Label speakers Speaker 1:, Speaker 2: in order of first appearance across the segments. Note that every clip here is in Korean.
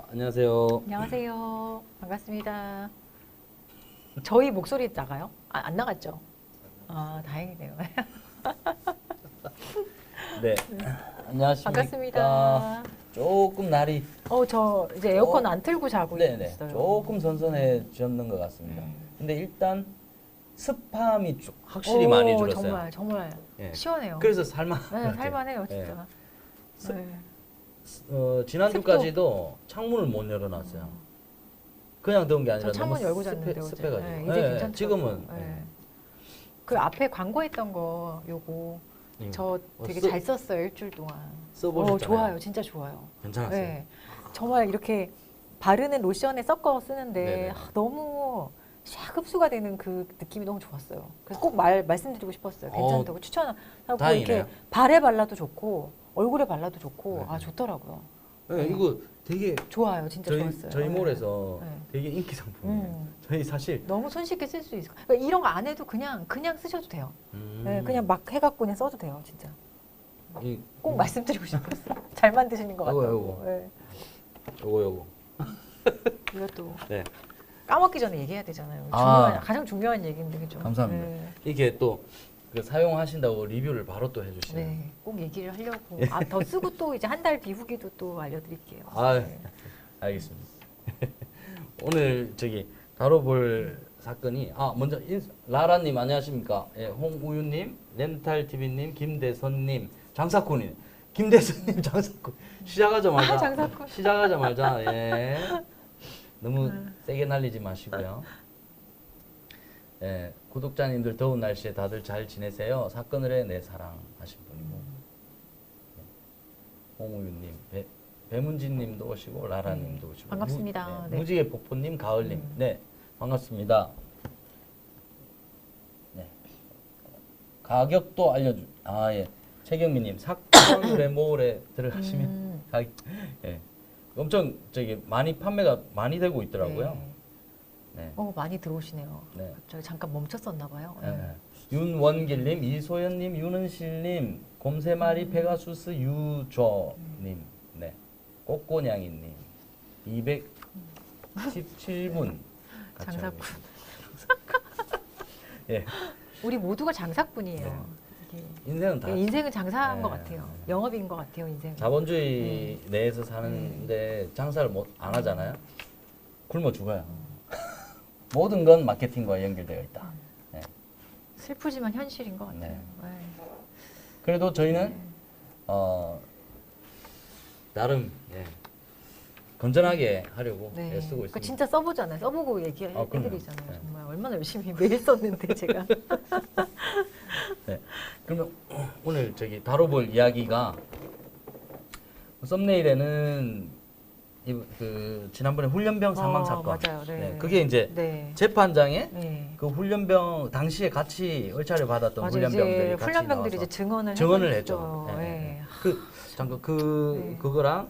Speaker 1: 안녕하세요.
Speaker 2: 안녕하세요. 반갑습니다. 저희 목소리 나가요? 안 나갔죠? 다행이네요.
Speaker 1: 네. 안녕하십니까.
Speaker 2: 반갑습니다.
Speaker 1: 조금 날이
Speaker 2: 저 이제 에어컨 안 틀고 자고
Speaker 1: 네네.
Speaker 2: 있어요.
Speaker 1: 조금 선선해졌는 것 같습니다. 근데 일단 습함이 확실히
Speaker 2: 오,
Speaker 1: 많이 줄었어요.
Speaker 2: 정말
Speaker 1: 예.
Speaker 2: 시원해요.
Speaker 1: 그래서 살만.
Speaker 2: 네, 살만해요,
Speaker 1: 예.
Speaker 2: 진짜. 네.
Speaker 1: 지난주까지도 창문을 못 열어놨어요. 그냥 더운 게 아니라
Speaker 2: 저 창문
Speaker 1: 너무
Speaker 2: 열고 잤는데 어제.
Speaker 1: 습해가지고.
Speaker 2: 네, 이제 괜찮더라고요.
Speaker 1: 지금은
Speaker 2: 네. 그 앞에 광고했던 거 요거 저 되게 잘 썼어요, 일주일 동안.
Speaker 1: 써보셨잖아요.
Speaker 2: 좋아요, 진짜 좋아요.
Speaker 1: 괜찮았어요.
Speaker 2: 네. 정말 이렇게 바르는 로션에 섞어 쓰는데
Speaker 1: 네네.
Speaker 2: 너무 샥 흡수가 되는 그 느낌이 너무 좋았어요. 그래서 꼭 말씀드리고 싶었어요. 괜찮다고 추천하고
Speaker 1: 다행이네요.
Speaker 2: 이렇게 발에 발라도 좋고 얼굴에 발라도 좋고
Speaker 1: 네네.
Speaker 2: 좋더라고요.
Speaker 1: 네, 이거 되게
Speaker 2: 좋아요, 진짜 좋았어요.
Speaker 1: 저희
Speaker 2: 네.
Speaker 1: 몰에서
Speaker 2: 네.
Speaker 1: 되게 인기 상품이에요. 저희 사실
Speaker 2: 너무 손쉽게 쓸 수 있어요. 그러니까 이런 거 안 해도 그냥 쓰셔도 돼요. 네, 그냥 막 해갖고 그냥 써도 돼요, 진짜. 꼭 말씀드리고 싶었어요. 잘 만드시는 것 같아요.
Speaker 1: 요거.
Speaker 2: 네.
Speaker 1: 요거.
Speaker 2: 이것도
Speaker 1: 네.
Speaker 2: 까먹기 전에 얘기해야 되잖아요. 가장 중요한 얘기인데 그죠?
Speaker 1: 감사합니다.
Speaker 2: 네.
Speaker 1: 이게 또 그 사용하신다고 리뷰를 바로 또 해주시네요.
Speaker 2: 네, 꼭 얘기를 하려고. 더 쓰고 또 이제 한 달 뒤 후기도 또 알려드릴게요. 네.
Speaker 1: 알겠습니다. 오늘 다뤄볼 사건이 먼저 라라님 안녕하십니까? 예, 홍우유님, 렌탈TV님, 김대선님, 장사꾼님, 김대선님, 장사꾼 시작하자마자
Speaker 2: 장사꾼.
Speaker 1: 시작하자마자 예, 너무 세게 날리지 마시고요. 예, 구독자님들 더운 날씨에 다들 잘 지내세요. 사건을 해 내 사랑 하신 분이고 홍우유님, 배문진님도 오시고 라라님도 오시고
Speaker 2: 반갑습니다. 네.
Speaker 1: 무지개 폭포님, 가을님, 네 반갑습니다. 네 가격도 알려주. 예, 최경미님 사건의 몰에 들어가시면 예, 엄청 많이 판매가 많이 되고 있더라고요. 네.
Speaker 2: 많이 들어오시네요.
Speaker 1: 네.
Speaker 2: 갑자기 잠깐 멈췄었나 봐요.
Speaker 1: 네. 윤원길님, 이소연님, 윤은실님, 곰새마리 페가수스 유조님, 네, 꽃고냥이님, 217분
Speaker 2: 장사꾼.
Speaker 1: 예,
Speaker 2: 우리 모두가 장사꾼이에요.
Speaker 1: 네.
Speaker 2: 이게
Speaker 1: 인생은 다
Speaker 2: 인생은 장사한
Speaker 1: 네.
Speaker 2: 것 같아요. 영업인 것 같아요, 인생.
Speaker 1: 자본주의 내에서 사는데 장사를 안 하잖아요. 굶어 죽어요. 모든 건 마케팅과 연결되어 있다. 네.
Speaker 2: 슬프지만 현실인 것 같아요.
Speaker 1: 네.
Speaker 2: 네.
Speaker 1: 그래도 저희는 나름 건전하게 하려고 애쓰고 있습니다.
Speaker 2: 진짜 써보잖아요. 써보고 얘기해드리잖아요.
Speaker 1: 네.
Speaker 2: 정말 얼마나 열심히 매일 썼는데 제가.
Speaker 1: 네. 그러면 오늘 다뤄볼 이야기가 썸네일에는 지난번에 훈련병 사망 사건.
Speaker 2: 맞아요. 네.
Speaker 1: 그게 이제 재판장에
Speaker 2: 네.
Speaker 1: 그 훈련병 당시에 같이 을차를 받았던
Speaker 2: 맞아요.
Speaker 1: 훈련병들이
Speaker 2: 이제
Speaker 1: 같이
Speaker 2: 훈련병들이
Speaker 1: 나와서
Speaker 2: 이제 증언을
Speaker 1: 했죠.
Speaker 2: 네.
Speaker 1: 네. 그거랑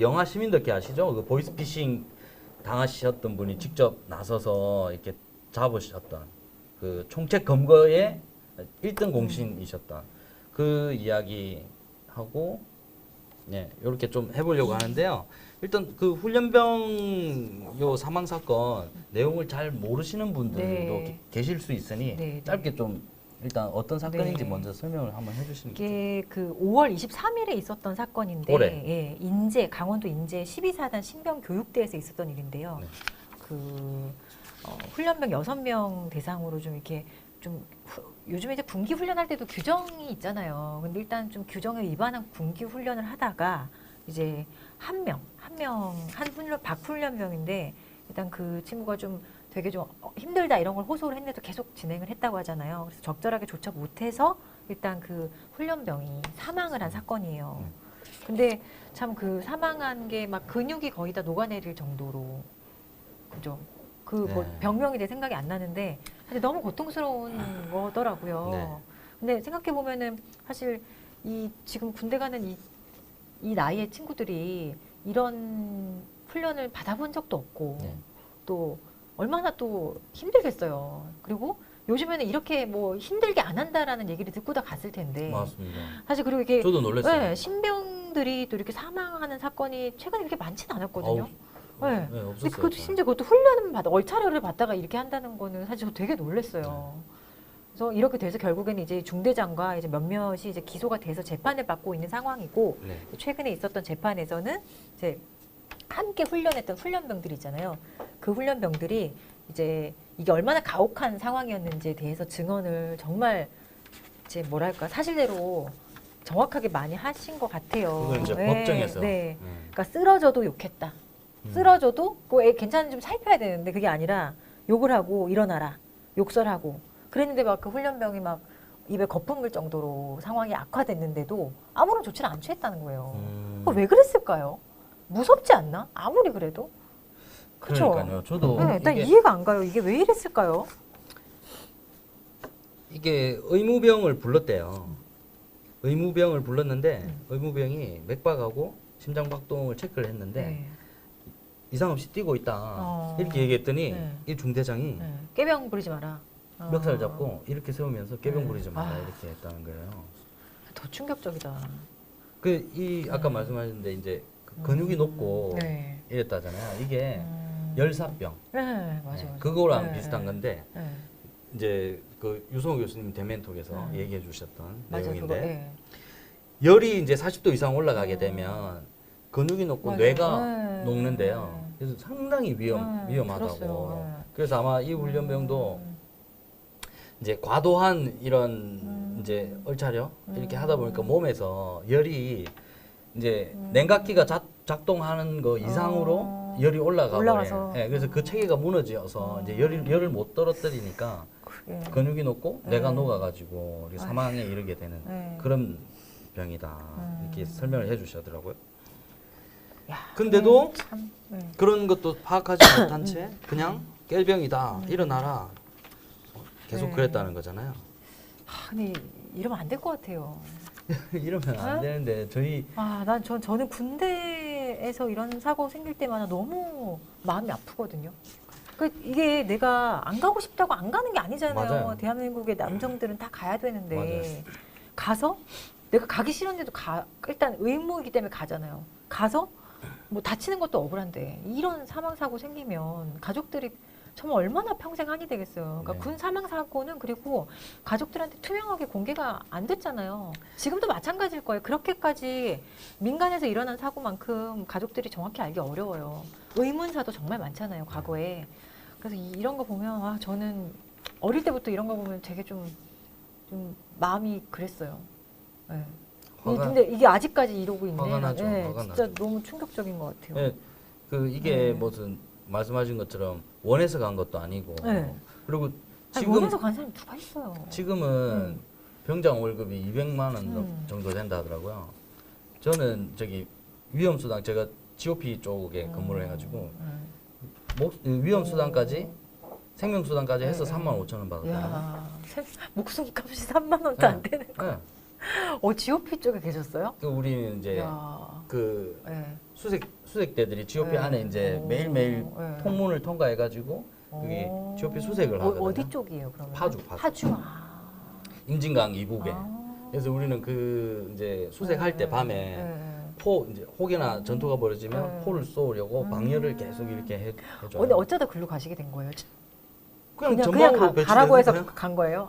Speaker 1: 영화 시민덕키 아시죠? 그 보이스피싱 당하셨던 분이 직접 나서서 이렇게 잡으셨던 그 총책 검거의 1등 공신이셨던 그 이야기하고 이렇게 좀 해보려고 하는데요. 일단 그 훈련병 사망 사건 내용을 잘 모르시는 분들도 계실 수 있으니 짧게 좀 일단 어떤 사건인지 먼저 설명을 한번 해주시는 게
Speaker 2: 이게 그 5월 23일에 있었던 사건인데
Speaker 1: 올해.
Speaker 2: 강원도 인제 12사단 신병교육대에서 있었던 일인데요. 훈련병 6명 대상으로 좀 이렇게 요즘에 이제 군기 훈련할 때도 규정이 있잖아요. 근데 일단 좀 규정에 위반한 군기 훈련을 하다가 이제 한 박훈련병인데 일단 그 친구가 좀 되게 좀 힘들다 이런 걸 호소를 했는데도 계속 진행을 했다고 하잖아요. 그래서 적절하게 조처 못해서 일단 그 훈련병이 사망을 한 사건이에요. 근데 참 그 사망한 게 막 근육이 거의 다 녹아내릴 정도로 그죠? 병명이 내 생각이 안 나는데 사실 너무 고통스러운 거더라고요. 근데 생각해 보면은 사실 지금 군대 가는 이 나이의 친구들이 이런 훈련을 받아본 적도 없고 또 얼마나 또 힘들겠어요. 그리고 요즘에는 이렇게 힘들게 안 한다라는 얘기를 듣고 다 갔을 텐데.
Speaker 1: 맞습니다.
Speaker 2: 사실 그리고 이게
Speaker 1: 저도 놀랐어요.
Speaker 2: 신병 군병들이 또 이렇게 사망하는 사건이 최근에 그렇게 많지는 않았거든요. 네.
Speaker 1: 네,
Speaker 2: 근데
Speaker 1: 없었어요.
Speaker 2: 그것도 심지어 그것도 훈련을 받아 얼차려를 받다가 이렇게 한다는 거는 사실 저 되게 놀랐어요. 그래서 이렇게 돼서 결국에는 이제 중대장과 이제 몇몇이 이제 기소가 돼서 재판을 받고 있는 상황이고
Speaker 1: 네.
Speaker 2: 최근에 있었던 재판에서는 이제 함께 훈련했던 훈련병들이 있잖아요. 그 훈련병들이 이제 이게 얼마나 가혹한 상황이었는지에 대해서 증언을 정말 이제 뭐랄까 사실대로 정확하게 많이 하신 것 같아요.
Speaker 1: 그건 이제
Speaker 2: 네,
Speaker 1: 법정에서.
Speaker 2: 네. 그러니까 쓰러져도 욕했다. 쓰러져도 애 괜찮은지 좀 살펴야 되는데 그게 아니라 욕을 하고 일어나라. 욕설하고 그랬는데 막 그 훈련병이 막 입에 거품 물 정도로 상황이 악화됐는데도 아무런 조치를 안 취했다는 거예요. 왜 그랬을까요? 무섭지 않나? 아무리 그래도. 그쵸?
Speaker 1: 그러니까요. 저도
Speaker 2: 네, 난
Speaker 1: 이게,
Speaker 2: 이해가 안 가요. 이게 왜 이랬을까요?
Speaker 1: 이게 의무병을 불렀대요. 의무병을 불렀는데 의무병이 맥박하고 심장박동을 체크를 했는데
Speaker 2: 네.
Speaker 1: 이상 없이 뛰고 있다. 이렇게 얘기했더니
Speaker 2: 네.
Speaker 1: 이 중대장이
Speaker 2: 네. 깨병 부리지 마라.
Speaker 1: 멱살 잡고 이렇게 세우면서 깨병
Speaker 2: 네.
Speaker 1: 부리지 마라
Speaker 2: 아.
Speaker 1: 이렇게 했다는 거예요.
Speaker 2: 더 충격적이다.
Speaker 1: 그 이 아까 말씀하셨는데 이제 그 근육이 높고
Speaker 2: 네.
Speaker 1: 이랬다잖아요. 이게 열사병.
Speaker 2: 네, 맞아요.
Speaker 1: 네,
Speaker 2: 맞아요.
Speaker 1: 그거랑
Speaker 2: 네,
Speaker 1: 비슷한
Speaker 2: 네.
Speaker 1: 건데
Speaker 2: 네.
Speaker 1: 이제 그 유성호 교수님 대면톡에서 얘기해 주셨던
Speaker 2: 맞아요.
Speaker 1: 내용인데
Speaker 2: 그거, 네.
Speaker 1: 열이 이제 40도 이상 올라가게 되면 근육이 높고
Speaker 2: 맞아요.
Speaker 1: 뇌가
Speaker 2: 네.
Speaker 1: 녹는데요. 그래서 상당히 위험하다고.
Speaker 2: 들었어요. 네.
Speaker 1: 그래서 아마 이 훈련병도 이제 과도한 이런 이제 얼차려 이렇게 하다 보니까 몸에서 열이 이제 냉각기가 작동하는 거 이상으로 열이 올라가고
Speaker 2: 올라가서.
Speaker 1: 네, 그래서 그 체계가 무너져서 이제 열을 못 떨어뜨리니까
Speaker 2: 그게.
Speaker 1: 근육이 높고 뇌가
Speaker 2: 네.
Speaker 1: 녹아가지고 이렇게 사망에 이르게 되는
Speaker 2: 네.
Speaker 1: 그런 병이다 이렇게 설명을 해주시더라고요.
Speaker 2: 야,
Speaker 1: 근데도
Speaker 2: 참.
Speaker 1: 그런 것도 파악하지 못한 채 그냥 깰병이다 일어나라 계속
Speaker 2: 네.
Speaker 1: 그랬다는 거잖아요.
Speaker 2: 근데 이러면 안 될 것 같아요.
Speaker 1: 이러면 안 되는데
Speaker 2: 저는 군대에서 이런 사고 생길 때마다 너무 마음이 아프거든요. 이게 내가 안 가고 싶다고 안 가는 게 아니잖아요.
Speaker 1: 맞아요.
Speaker 2: 대한민국의 남성들은 다 가야 되는데
Speaker 1: 맞아요.
Speaker 2: 가서 내가 가기 싫은데도 일단 의무이기 때문에 가잖아요. 가서 뭐 다치는 것도 억울한데 이런 사망 사고 생기면 가족들이 정말 얼마나 평생 한이 되겠어요. 그러니까
Speaker 1: 네.
Speaker 2: 군 사망 사고는 그리고 가족들한테 투명하게 공개가 안 됐잖아요. 지금도 마찬가지일 거예요. 그렇게까지 민간에서 일어난 사고만큼 가족들이 정확히 알기 어려워요. 의문사도 정말 많잖아요. 과거에. 그래서 이런 거 보면 저는 어릴 때부터 이런 거 보면 되게 좀 마음이 그랬어요. 네. 근데 이게 아직까지 이러고 있네.
Speaker 1: 화가 나죠.
Speaker 2: 네,
Speaker 1: 화가
Speaker 2: 진짜
Speaker 1: 나죠.
Speaker 2: 너무 충격적인 것 같아요.
Speaker 1: 네, 이게
Speaker 2: 네.
Speaker 1: 무슨 말씀하신 것처럼 원해서 간 것도 아니고
Speaker 2: 네.
Speaker 1: 그리고
Speaker 2: 지금 원해서 간 사람이 누가 있어요?
Speaker 1: 지금은 병장 월급이 200만 원 정도 된다 하더라고요. 저는 위험수당 제가 GOP 쪽에 근무를 해가지고 위험수당까지 생명수당까지 해서 3만 5천 원 받았거든요.
Speaker 2: 야, 목숨값이 3만 원도 안 되는 거.
Speaker 1: 네.
Speaker 2: GOP 쪽에 계셨어요?
Speaker 1: 우리는 이제
Speaker 2: 야,
Speaker 1: 그
Speaker 2: 네.
Speaker 1: 수색대들이 GOP
Speaker 2: 네.
Speaker 1: 안에 이제
Speaker 2: 오.
Speaker 1: 매일매일
Speaker 2: 네.
Speaker 1: 통문을 통과해가지고 그게
Speaker 2: 오.
Speaker 1: GOP 수색을 하거든요.
Speaker 2: 어디 쪽이에요, 그러면?
Speaker 1: 파주. 임진강 이북에. 그래서 우리는 그 이제 수색할 때 밤에
Speaker 2: 네.
Speaker 1: 이제 혹여나 전투가 벌어지면 포를 쏘려고 방열을 계속 이렇게 해줘요.
Speaker 2: 근데 어쩌다 글로 가시게 된 거예요?
Speaker 1: 그냥
Speaker 2: 그냥
Speaker 1: 전방으로
Speaker 2: 가라고 해서
Speaker 1: 배치되는
Speaker 2: 간 거예요?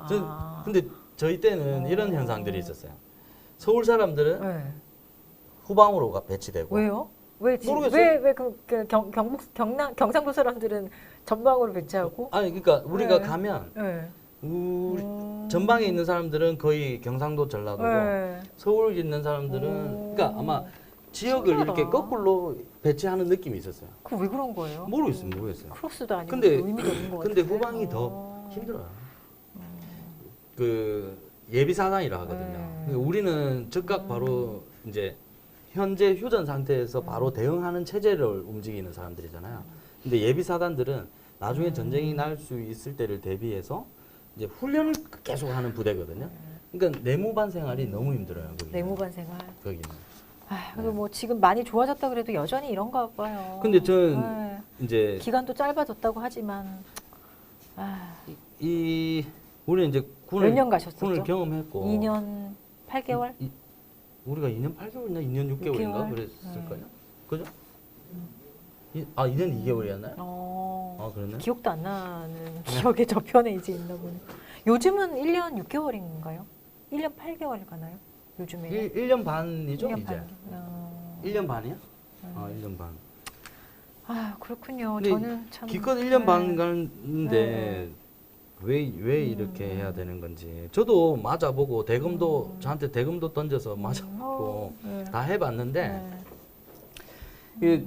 Speaker 1: 근데 저희 때는 이런 현상들이 있었어요. 서울 사람들은
Speaker 2: 네.
Speaker 1: 후방으로 배치되고
Speaker 2: 왜요?
Speaker 1: 모르겠어요.
Speaker 2: 경상도 사람들은 전방으로 배치하고?
Speaker 1: 아니 그러니까 우리가
Speaker 2: 네.
Speaker 1: 가면
Speaker 2: 네.
Speaker 1: 우리 전방에 있는 사람들은 거의 경상도 전라도고
Speaker 2: 네.
Speaker 1: 서울에 있는 사람들은 그러니까 아마 지역을
Speaker 2: 신기하다.
Speaker 1: 이렇게 거꾸로 배치하는 느낌이 있었어요.
Speaker 2: 왜 그런 거예요?
Speaker 1: 모르겠어요.
Speaker 2: 크로스도 아니고
Speaker 1: 근데
Speaker 2: 의미도 없는 것
Speaker 1: 근데
Speaker 2: 같은데.
Speaker 1: 후방이 더 힘들어요. 그 예비 사단이라 하거든요.
Speaker 2: 네.
Speaker 1: 우리는 즉각 바로 이제 현재 휴전 상태에서 바로 대응하는 체제를 움직이는 사람들이잖아요. 근데 예비 사단들은 나중에 전쟁이 날 수 있을 때를 대비해서 이제 훈련을 계속 하는 부대거든요. 그러니까 내무반 생활이 너무 힘들어요.
Speaker 2: 내무반 생활.
Speaker 1: 거기는.
Speaker 2: 그래도 뭐 지금 많이 좋아졌다 그래도 여전히 이런가 봐요.
Speaker 1: 근데 저는
Speaker 2: 네.
Speaker 1: 이제
Speaker 2: 기간도 짧아졌다고 하지만
Speaker 1: 우리는 이제
Speaker 2: 몇 년 가셨었죠?
Speaker 1: 군을 경험했고
Speaker 2: 2년 8개월?
Speaker 1: 우리가 2년 8개월이나 2년 6개월인가
Speaker 2: 6개월?
Speaker 1: 그랬을까요? 그죠? 2년 2개월이었나요?
Speaker 2: 어,
Speaker 1: 그러네.
Speaker 2: 기억도 안 나는 기억에 저편에 이제 있나 보네. 요즘은 1년 6개월인가요? 1년 8개월 가나요? 요즘에
Speaker 1: 1년 반이죠,
Speaker 2: 1년
Speaker 1: 이제.
Speaker 2: 반.
Speaker 1: 1년 반이야? 1년 반.
Speaker 2: 아, 그렇군요.
Speaker 1: 근데
Speaker 2: 저는 참
Speaker 1: 기껏 1년 반
Speaker 2: 네.
Speaker 1: 가는데 왜 이렇게 해야 되는 건지. 저도 맞아보고 저한테 대금도 던져서 맞아보고
Speaker 2: 네.
Speaker 1: 다 해봤는데
Speaker 2: 네.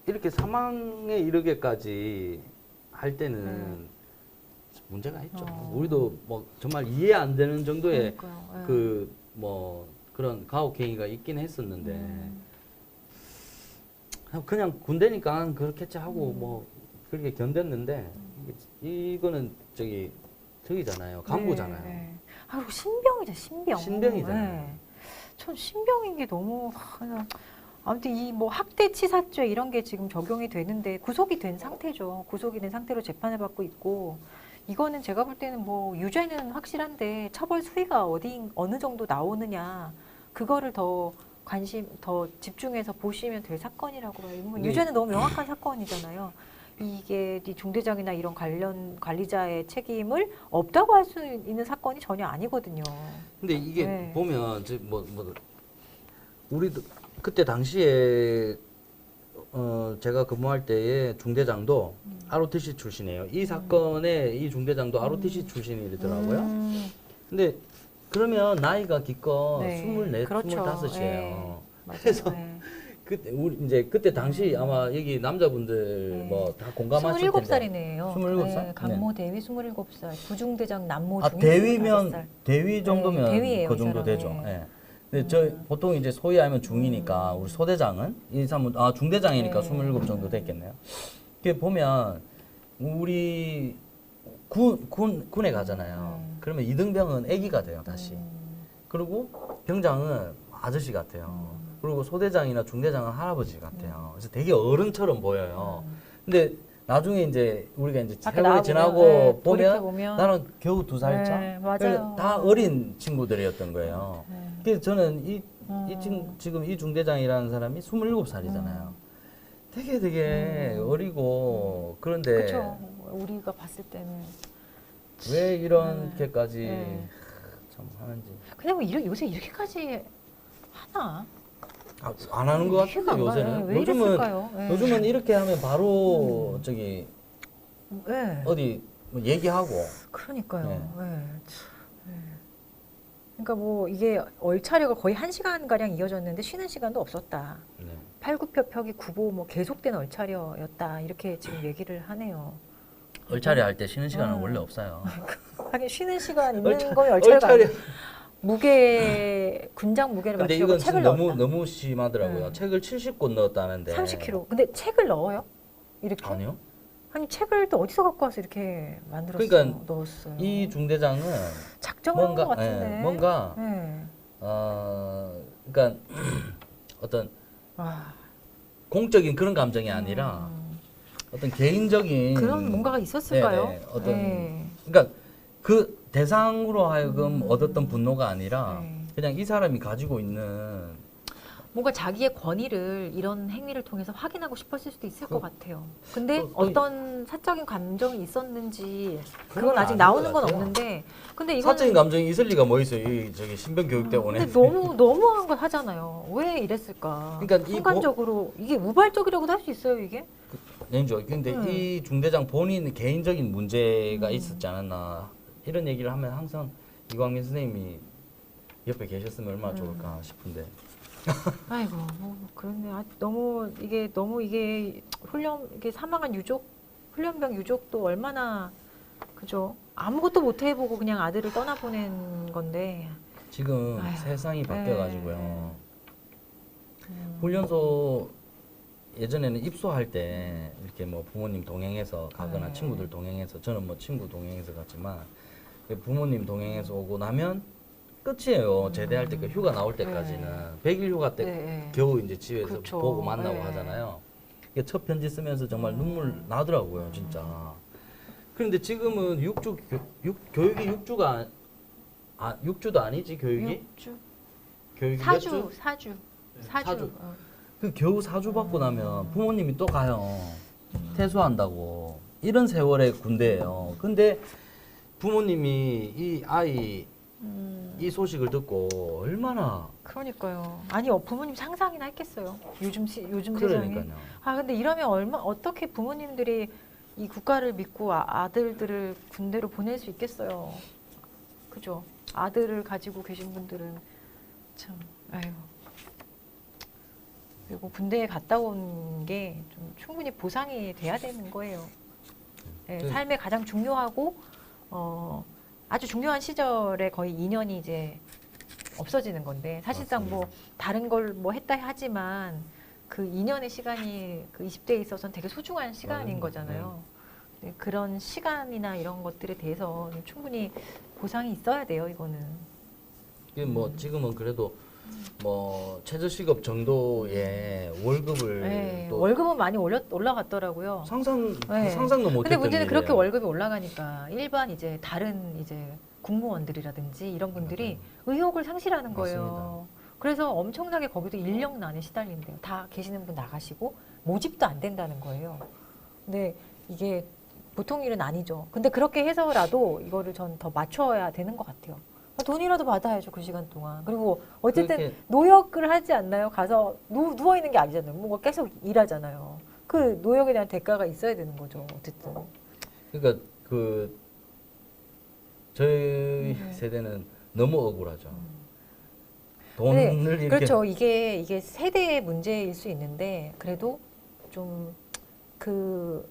Speaker 1: 이렇게 사망에 이르게까지 할 때는 문제가 있죠. 우리도 뭐 정말 이해 안 되는 정도의
Speaker 2: 그러니까요.
Speaker 1: 그런 가혹행위가 있긴 했었는데 그냥 군대니까 그렇겠지 하고 뭐 그렇게 견뎠는데 이거는 저기잖아요. 간부잖아요.
Speaker 2: 아, 그리고 신병이죠, 신병.
Speaker 1: 신병이잖아요.
Speaker 2: 전 신병인 게 너무 아무튼 이 뭐 학대 치사죄 이런 게 지금 적용이 되는데 구속이 된 상태죠. 구속이 된 상태로 재판을 받고 있고 이거는 제가 볼 때는 뭐 유죄는 확실한데 처벌 수위가 어느 정도 나오느냐 그거를 더 집중해서 보시면 될 사건이라고 봐요. 이건
Speaker 1: 네.
Speaker 2: 유죄는 너무 명확한 사건이잖아요. 이게 이 중대장이나 이런 관련 관리자의 책임을 없다고 할 수 있는 사건이 전혀 아니거든요.
Speaker 1: 근데 이게
Speaker 2: 네.
Speaker 1: 보면 우리도 그때 당시에 제가 근무할 때의 중대장도 ROTC 출신이에요. 이 사건의 이 중대장도 ROTC 출신이더라고요. 근데 그러면 나이가 기껏
Speaker 2: 네.
Speaker 1: 24,
Speaker 2: 그렇죠.
Speaker 1: 25이에요.
Speaker 2: 네. 맞아요.
Speaker 1: 그래서
Speaker 2: 네.
Speaker 1: 그때 당시 아마 여기 남자분들
Speaker 2: 네.
Speaker 1: 뭐 다 공감하실 텐데.
Speaker 2: 27살이네요.
Speaker 1: 27살?
Speaker 2: 간모 대위 27살, 부중대장 남모 중위
Speaker 1: 대위면
Speaker 2: 25살.
Speaker 1: 대위 정도면
Speaker 2: 네, 대위예요,
Speaker 1: 그
Speaker 2: 이
Speaker 1: 정도
Speaker 2: 사람은.
Speaker 1: 되죠. 예. 근데 저 보통 이제 소위 하면 중이니까 우리 소대장은 이 사람은 중대장이니까
Speaker 2: 네.
Speaker 1: 27 정도 됐겠네요. 이게 보면 우리 군에 가잖아요. 그러면 이등병은 아기가 돼요, 다시. 그리고 병장은 아저씨 같아요. 그리고 소대장이나 중대장은 할아버지 같아요. 그래서 되게 어른처럼 보여요. 근데 나중에 이제 우리가 이제
Speaker 2: 밖에
Speaker 1: 세월이
Speaker 2: 나가보면,
Speaker 1: 지나고
Speaker 2: 네,
Speaker 1: 보면
Speaker 2: 돌이켜보면.
Speaker 1: 나는 겨우 2살 차.
Speaker 2: 네, 맞아요.
Speaker 1: 그러니까 다 어린 친구들이었던 거예요.
Speaker 2: 네.
Speaker 1: 그래서 저는 지금 이 중대장이라는 사람이 27살이잖아요. 되게 어리고 그런데
Speaker 2: 그렇죠. 우리가 봤을 때는
Speaker 1: 왜 이렇게까지
Speaker 2: 네.
Speaker 1: 참 하는지.
Speaker 2: 근데 뭐 요새 이렇게까지 하나?
Speaker 1: 안 하는 것 같은데
Speaker 2: 이해가 안
Speaker 1: 요새는.
Speaker 2: 가요. 왜 이랬을까요? 네.
Speaker 1: 요즘은 이렇게 하면 바로
Speaker 2: 네.
Speaker 1: 어디 뭐 얘기하고.
Speaker 2: 그러니까요.
Speaker 1: 네.
Speaker 2: 네. 네. 그러니까 뭐 이게 얼차려가 거의 1시간 가량 이어졌는데 쉬는 시간도 없었다.
Speaker 1: 네.
Speaker 2: 팔굽혀펴기 구보 뭐 계속된 얼차려였다. 이렇게 지금 얘기를 하네요.
Speaker 1: 얼차려 할 때 쉬는 시간은 원래 없어요.
Speaker 2: 하긴 쉬는 시간 있는
Speaker 1: 얼차-
Speaker 2: 거에 얼차려가
Speaker 1: 얼차려. 군장
Speaker 2: 무게를
Speaker 1: 근데
Speaker 2: 맞추려고
Speaker 1: 이건
Speaker 2: 책을
Speaker 1: 지금
Speaker 2: 넣었다.
Speaker 1: 너무 심하더라고요.
Speaker 2: 네.
Speaker 1: 책을 70권 넣었다는데.
Speaker 2: 30kg. 근데 책을 넣어요? 이렇게?
Speaker 1: 아니요.
Speaker 2: 아니 책을 또 어디서 갖고 와서 이렇게 만들었어요?
Speaker 1: 그러니까
Speaker 2: 넣었어요.
Speaker 1: 이 중대장은
Speaker 2: 작정을 한 것 같은데.
Speaker 1: 뭔가
Speaker 2: 네.
Speaker 1: 그러니까 어떤
Speaker 2: 와.
Speaker 1: 공적인 그런 감정이 아니라 어떤 개인적인
Speaker 2: 그런 뭔가가 있었을까요?
Speaker 1: 네네, 어떤
Speaker 2: 네.
Speaker 1: 그러니까 그 대상으로 하여금 얻었던 분노가 아니라
Speaker 2: 네.
Speaker 1: 그냥 이 사람이 가지고 있는
Speaker 2: 뭔가 자기의 권위를 이런 행위를 통해서 확인하고 싶었을 수도 있을 것 같아요. 근데
Speaker 1: 또
Speaker 2: 어떤 사적인 감정이 있었는지
Speaker 1: 그건
Speaker 2: 그건 아직
Speaker 1: 아닐
Speaker 2: 나오는
Speaker 1: 것
Speaker 2: 건
Speaker 1: 같아요.
Speaker 2: 없는데 근데 이거는
Speaker 1: 사적인 감정이 있을 리가 뭐 있어요. 이 신병 교육 때문에.
Speaker 2: 근데 너무한 걸 하잖아요. 왜 이랬을까?
Speaker 1: 그러니까
Speaker 2: 순간적으로 이게 우발적이라고도 할 수 있어요, 이게?
Speaker 1: 아니죠. 근데 이 중대장 본인 개인적인 문제가 있었지 않았나 이런 얘기를 하면 항상 이광민 선생님이 옆에 계셨으면 얼마나 좋을까 싶은데.
Speaker 2: 아이고, 뭐 그런데 이게 이게 사망한 훈련병 유족도 얼마나 그죠? 아무것도 못 해보고 그냥 아들을 떠나보낸 건데.
Speaker 1: 지금
Speaker 2: 아휴,
Speaker 1: 세상이 바뀌어가지고요.
Speaker 2: 네.
Speaker 1: 훈련소 예전에는 입소할 때 이렇게 뭐 부모님 동행해서 가거나
Speaker 2: 네.
Speaker 1: 친구들 동행해서 저는 뭐 친구 동행해서 갔지만 부모님 동행해서 오고 나면 끝이에요. 제대할 때까지 휴가 나올 때까지는 100일 휴가 때
Speaker 2: 네.
Speaker 1: 겨우 이제 집에서
Speaker 2: 그렇죠.
Speaker 1: 보고 만나고
Speaker 2: 네.
Speaker 1: 하잖아요. 이게 첫 편지 쓰면서 정말 눈물 나더라고요, 진짜. 그런데 지금은 교육이 6주가 6주도 아니지 교육이?
Speaker 2: 6주?
Speaker 1: 교육
Speaker 2: 사주.
Speaker 1: 사주.
Speaker 2: 어.
Speaker 1: 그 겨우 사주 받고 나면 부모님이 또 가요. 퇴소한다고. 이런 세월의 군대예요. 근데 부모님이 이 아이 이 소식을 듣고 얼마나
Speaker 2: 그러니까요. 아니 부모님 상상이나 했겠어요. 요즘 세상에.
Speaker 1: 그러니까요.
Speaker 2: 아 근데 이러면 어떻게 부모님들이 이 국가를 믿고 아들들을 군대로 보낼 수 있겠어요. 그죠? 아들을 가지고 계신 분들은 참 아유. 그리고 군대에 갔다 온 게 좀 충분히 보상이 돼야 되는 거예요. 네,
Speaker 1: 그-
Speaker 2: 삶의 가장 중요하고 아주 중요한 시절에 거의 2년이 이제 없어지는 건데 사실상 뭐 다른 걸 뭐 했다 하지만 그 2년의 시간이 그 20대에 있어서는 되게 소중한 시간인
Speaker 1: 맞아요.
Speaker 2: 거잖아요. 네, 그런 시간이나 이런 것들에 대해서 충분히 보상이 있어야 돼요. 이거는.
Speaker 1: 이게 뭐 지금은 그래도 뭐 최저시급 정도의 월급을
Speaker 2: 네,
Speaker 1: 또
Speaker 2: 월급은 많이 올라갔더라고요. 네.
Speaker 1: 상상도 못했던
Speaker 2: 근데 문제는 그렇게
Speaker 1: 일이에요.
Speaker 2: 월급이 올라가니까 일반 이제 다른 이제 공무원들이라든지 이런 분들이 의욕을 상실하는 거예요. 그래서 엄청나게 거기도 인력난에 시달린대요. 다 계시는 분 나가시고 모집도 안 된다는 거예요. 근데 이게 보통 일은 아니죠. 근데 그렇게 해서라도 이거를 전 더 맞춰야 되는 것 같아요. 돈이라도 받아야죠, 그 시간 동안. 그리고 어쨌든
Speaker 1: 그렇게-
Speaker 2: 노역을 하지 않나요? 가서 누워 있는 게 아니잖아요. 뭔가 계속 일하잖아요. 그 노역에 대한 대가가 있어야 되는 거죠, 어쨌든.
Speaker 1: 그러니까 그 저희 세대는 너무 억울하죠. 돈을 이렇게
Speaker 2: 그렇죠. 이게 세대의 문제일 수 있는데 그래도 좀 그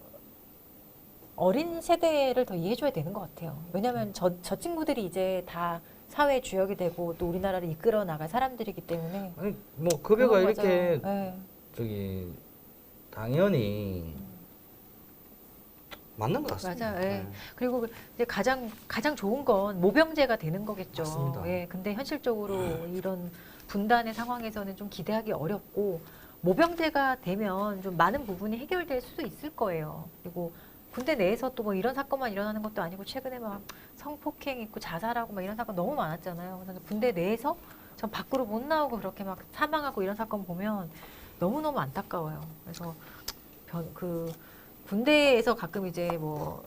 Speaker 2: 어린 세대를 더 이해해줘야 되는 것 같아요. 왜냐하면 저 친구들이 이제 다 사회 주역이 되고 또 우리나라를 이끌어 나갈 사람들이기 때문에
Speaker 1: 아니 뭐 급여가
Speaker 2: 그런
Speaker 1: 이렇게
Speaker 2: 거죠. 네.
Speaker 1: 저기 당연히 맞는 것 같습니다.
Speaker 2: 맞아요. 예. 그리고 이제 가장 좋은 건 모병제가 되는 거겠죠.
Speaker 1: 맞습니다.
Speaker 2: 예. 근데 현실적으로 이런 분단의 상황에서는 좀 기대하기 어렵고 모병제가 되면 좀 많은 부분이 해결될 수도 있을 거예요. 그리고 군대 내에서 또 뭐 이런 사건만 일어나는 것도 아니고 최근에 막 성폭행 있고 자살하고 막 이런 사건 너무 많았잖아요. 그래서 군대 내에서 전 밖으로 못 나오고 그렇게 막 사망하고 이런 사건 보면 너무너무 안타까워요. 그래서 그 군대에서 가끔 이제 뭐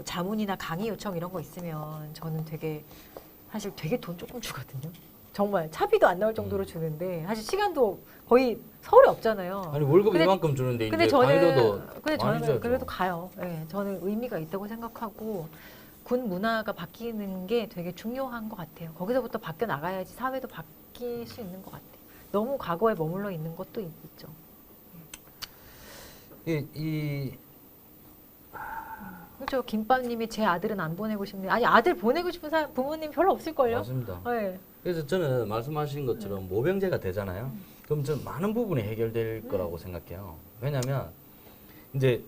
Speaker 2: 자문이나 강의 요청 이런 거 있으면 저는 사실 되게 돈 조금 주거든요. 정말 차비도 안 나올 정도로 주는데 사실 시간도 거의 서울에 없잖아요.
Speaker 1: 아니 월급
Speaker 2: 근데-
Speaker 1: 이만큼 주는데
Speaker 2: 근데
Speaker 1: 이제
Speaker 2: 저는
Speaker 1: 강의료도
Speaker 2: 근데
Speaker 1: 많이
Speaker 2: 저는
Speaker 1: 줘야죠.
Speaker 2: 그래도 가요. 예, 저는 의미가 있다고 생각하고 군 문화가 바뀌는 게 되게 중요한 것 같아요. 거기서부터 바뀌어 나가야지 사회도 바뀔 수 있는 것 같아요. 너무 과거에 머물러 있는 것도 있죠.
Speaker 1: 이
Speaker 2: 그렇죠. 김밥님이 제 아들은 안 보내고 싶네요. 아니 아들 보내고 싶은 부모님 별로 없을걸요.
Speaker 1: 맞습니다.
Speaker 2: 네.
Speaker 1: 그래서 저는 말씀하신 것처럼 모병제가 되잖아요. 그럼 전 많은 부분이 해결될 거라고 생각해요. 왜냐하면 이제